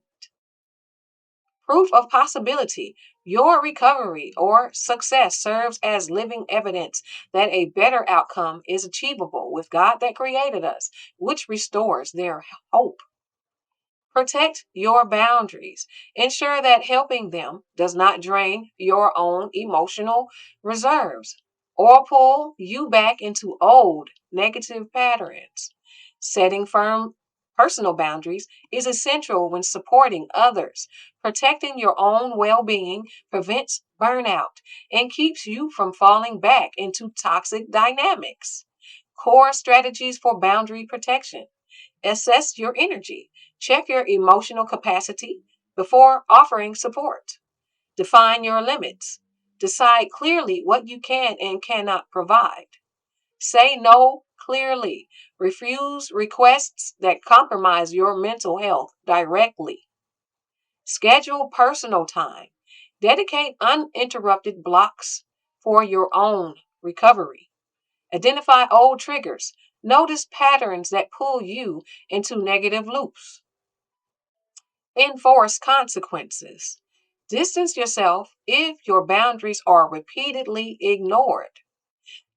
Proof of possibility. Your recovery or success serves as living evidence that a better outcome is achievable with God that created us, which restores their hope. Protect your boundaries. Ensure that helping them does not drain your own emotional reserves or pull you back into old negative patterns. Setting firm personal boundaries is essential when supporting others. Protecting your own well being prevents burnout and keeps you from falling back into toxic dynamics. Core strategies for boundary protection. Assess your energy. Check your emotional capacity before offering support. Define your limits. Decide clearly what you can and cannot provide. Say no clearly. Refuse requests that compromise your mental health directly. Schedule personal time. Dedicate uninterrupted blocks for your own recovery. Identify old triggers. Notice patterns that pull you into negative loops. Enforce consequences. Distance yourself if your boundaries are repeatedly ignored.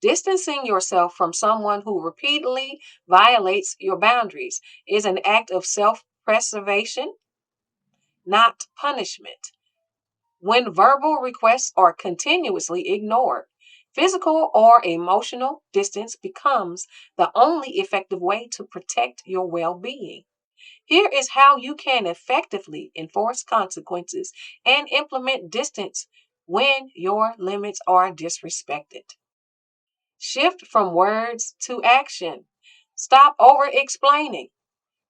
Distancing yourself from someone who repeatedly violates your boundaries is an act of self preservation, not punishment. When verbal requests are continuously ignored, physical or emotional distance becomes the only effective way to protect your well being. Here is how you can effectively enforce consequences and implement distance when your limits are disrespected. Shift from words to action. Stop over explaining.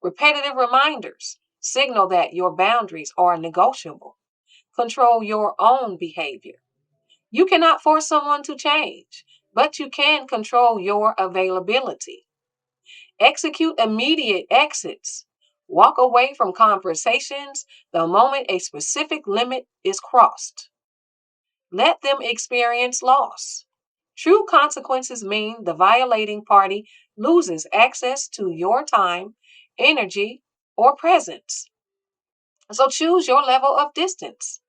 Repetitive reminders signal that your boundaries are negotiable. Control your own behavior. You cannot force someone to change, but you can control your availability. Execute immediate exits. Walk away from conversations the moment a specific limit is crossed. Let them experience loss. True consequences mean the violating party loses access to your time, energy, or presence. So choose your level of distance.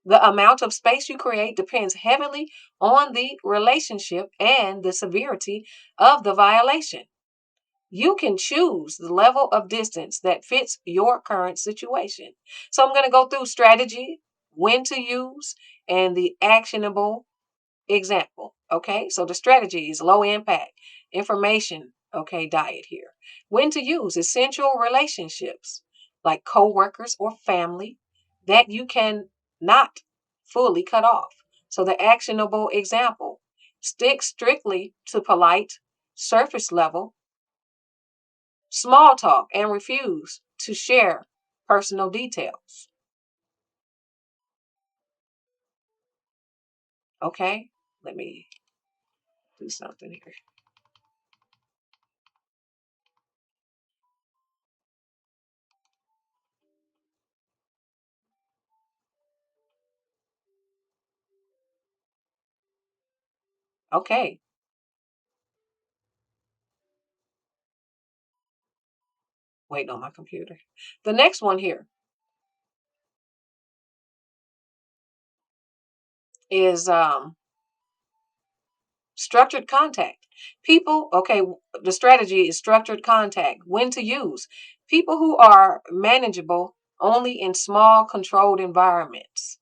The amount of space you create depends heavily on the relationship and the severity of the violation. You can choose the level of distance that fits your current situation. So I'm going to go through strategy, when to use, and the actionable example. Okay, so the strategy is low impact information. Okay, diet here. When to use essential relationships like coworkers or family that you can not fully cut off. So the actionable example, stick strictly to polite, surface level, small talk, and refuse to share personal details. Okay, let me do something here. Okay, waiting on my computer. The next one here is structured contact. People, okay, the strategy is structured contact. When to use. People who are manageable only in small, controlled environments.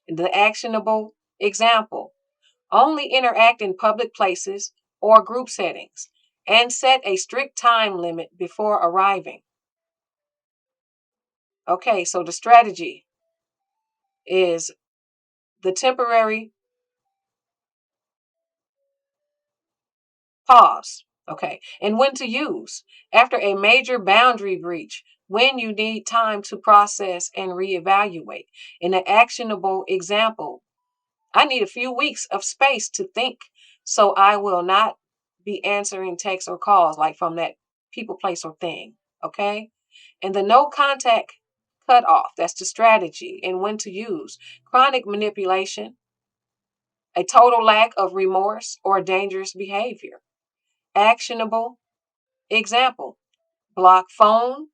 The actionable example: only interact in public places or group settings, and set a strict time limit before arriving. Okay, so the strategy is the temporary pause. Okay, and when to use: after a major boundary breach, when you need time to process and reevaluate. In an actionable example, I need a few weeks of space to think, so I will not be answering texts or calls like from that people, place, or thing. Okay, and the no contact cutoff, that's the strategy and when to use: chronic manipulation, a total lack of remorse, or dangerous behavior. Actionable example: block phone,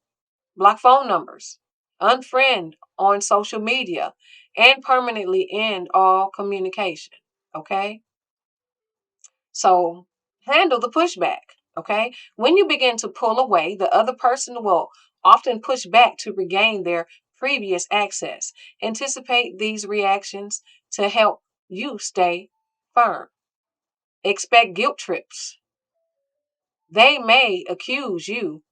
block phone numbers, unfriend on social media, and permanently end all communication. Okay? So handle the pushback. Okay? When you begin to pull away, the other person will often push back to regain their previous access. Anticipate these reactions to help you stay firm. Expect guilt trips. They may accuse you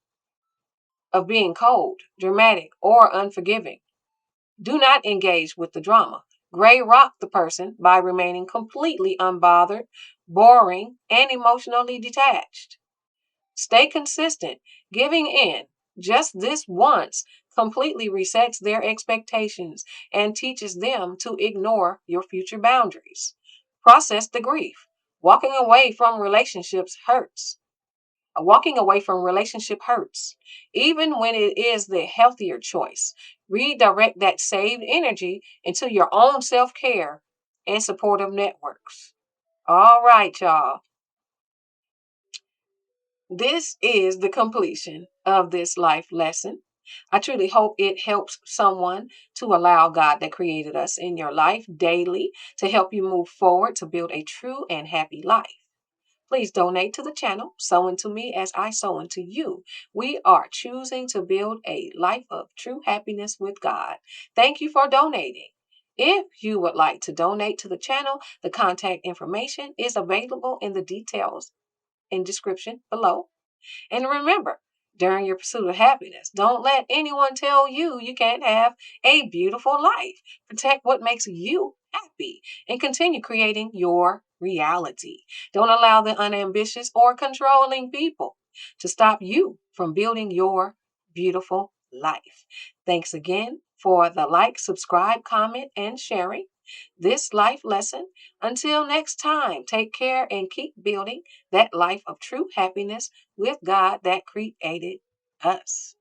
of being cold, dramatic, or unforgiving. Do not engage with the drama. Gray rock the person by remaining completely unbothered, boring, and emotionally detached. Stay consistent. Giving in just this once completely resets their expectations and teaches them to ignore your future boundaries. Process the grief. Walking away from relationships hurts. Walking away from relationship hurts, even when it is the healthier choice. Redirect that saved energy into your own self-care and supportive networks. All right, y'all. This is the completion of this life lesson. I truly hope it helps someone to allow God that created us in your life daily to help you move forward to build a true and happy life. Please donate to the channel, sow into me as I sow into you. We are choosing to build a life of true happiness with God. Thank you for donating. If you would like to donate to the channel, the contact information is available in the details in description below. And remember, during your pursuit of happiness, don't let anyone tell you you can't have a beautiful life. Protect what makes you happy and continue creating your reality. Don't allow the unambitious or controlling people to stop you from building your beautiful life. Thanks again for the like, subscribe, comment, and sharing this life lesson. Until next time, take care and keep building that life of true happiness with God that created us.